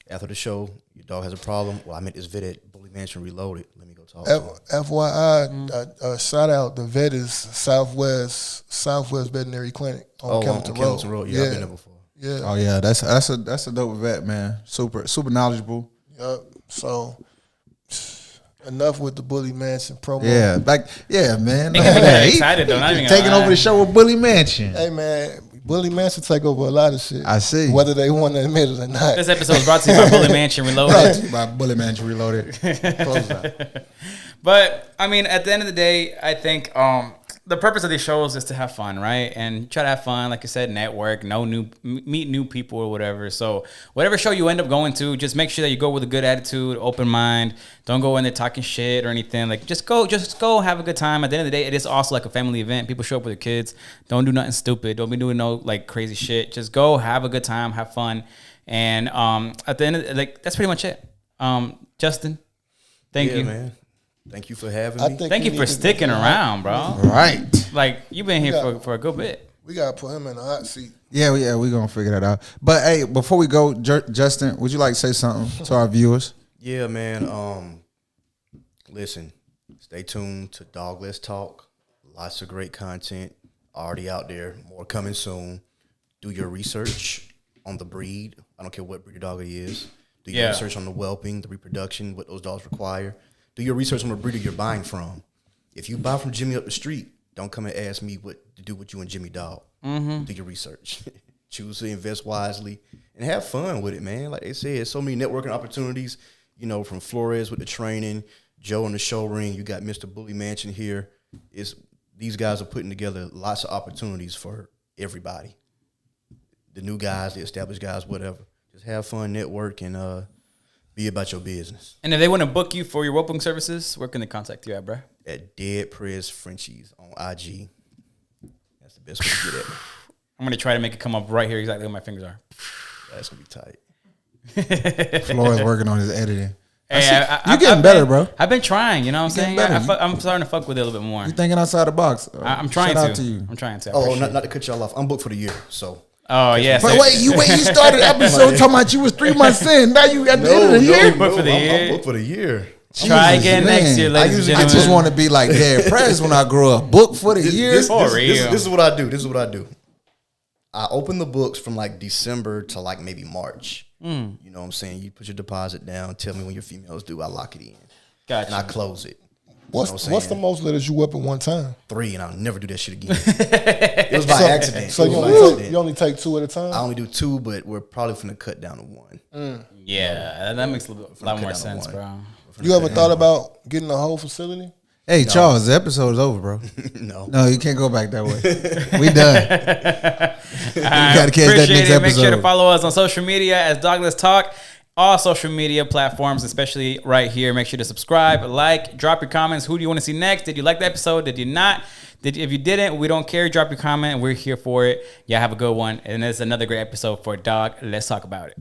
after the show, your dog has a problem. Well, I met this vet at Bully Mansion Reloaded. Let me go talk to him. FYI, shout out, the vet is Southwest Veterinary Clinic on Campbellton Road. Yeah, I've been there before. Yeah. Oh yeah, that's a dope vet, man. Super knowledgeable. Yep. So enough with the Bully Mansion promo. Yeah, man. They can be kinda excited, though, not even gonna Taking lie. over the show with Bully Mansion. Hey man, Bully Mansion take over a lot of shit. I see. Whether they want to admit it or not. This episode is brought to you by Bully Mansion Reloaded. By Bully Mansion Reloaded. Close out. But I mean, at the end of the day, I think the purpose of these shows is to have fun, right? And try to have fun, like you said, network, meet new people or whatever. So whatever show you end up going to, just make sure that you go with a good attitude, open mind. Don't go in there talking shit or anything. Like just go, have a good time. At the end of the day, it is also like a family event. People show up with their kids. Don't do nothing stupid. Don't be doing no like crazy shit. Just go, have a good time, have fun. And at the end of that's pretty much it. Justin, thank you, man. Thank you for having me. Thank you for sticking around, bro. Right. Like you've been here for a good bit. We gotta put him in the hot seat. Yeah, we're gonna figure that out. But hey, before we go, Justin, would you like to say something to our viewers? Yeah, man. Listen, stay tuned to Dog Let's Talk. Lots of great content already out there. More coming soon. Do your research on the breed. I don't care what breed your dog it is. Do your research on the whelping, the reproduction, what those dogs require. Do your research on the breeder you're buying from. If you buy from Jimmy up the street, don't come and ask me what to do with you and Jimmy dog. Do your research. Choose to invest wisely and have fun with it, man. Like they said, so many networking opportunities, you know, from Flores with the training, Joe in the show ring, you got Mr. Bully Mansion here. These guys are putting together lots of opportunities for everybody. The new guys, the established guys, whatever. Just have fun, network, and be about your business. And if they want to book you for your whelping services, where can they contact you at, bro? At Dead Prez Frenchies on IG. That's the best way to get at me. I'm going to try to make it come up right here exactly where my fingers are. That's going to be tight. Floyd's working on his editing. You getting better, bro. I've been trying. You know what I'm saying? better. I'm starting to fuck with it a little bit more. You thinking outside the box. I'm trying Shout to. out to you. I'm trying to. Oh, not to cut y'all off. I'm booked for the year, so. Oh yeah. But wait, you started episode talking about you was 3 months in. Now you at the end of the year. booked for the year. I'm booked for the year. Try again next year, ladies and I gentlemen. just want to be like Derek Press when I grow up. Book for the year. This is what I do. I open the books from like December to like maybe March. You know what I'm saying? You put your deposit down. Tell me when your females do. I lock it in. Gotcha. And I close it. What's the most letters you up at one time? 3, and I'll never do that shit again. It was by accident. So you only take 2 at a time? I only do 2, but we're probably finna cut down to 1. Yeah, that makes a lot more sense, bro. You ever thought about getting a whole facility? Hey, Charles, the episode is over, bro. No, you can't go back that way. We done. You gotta catch that Appreciate next it. Make episode. sure to follow us on social media as Douglas Talk. All social media platforms, especially right here. Make sure to subscribe, like, drop your comments. Who do you want to see next? Did you like the episode? Did you not? If you didn't, we don't care. Drop your comment. We're here for it. Y'all have a good one. And it's another great episode for Dog. Let's talk about it.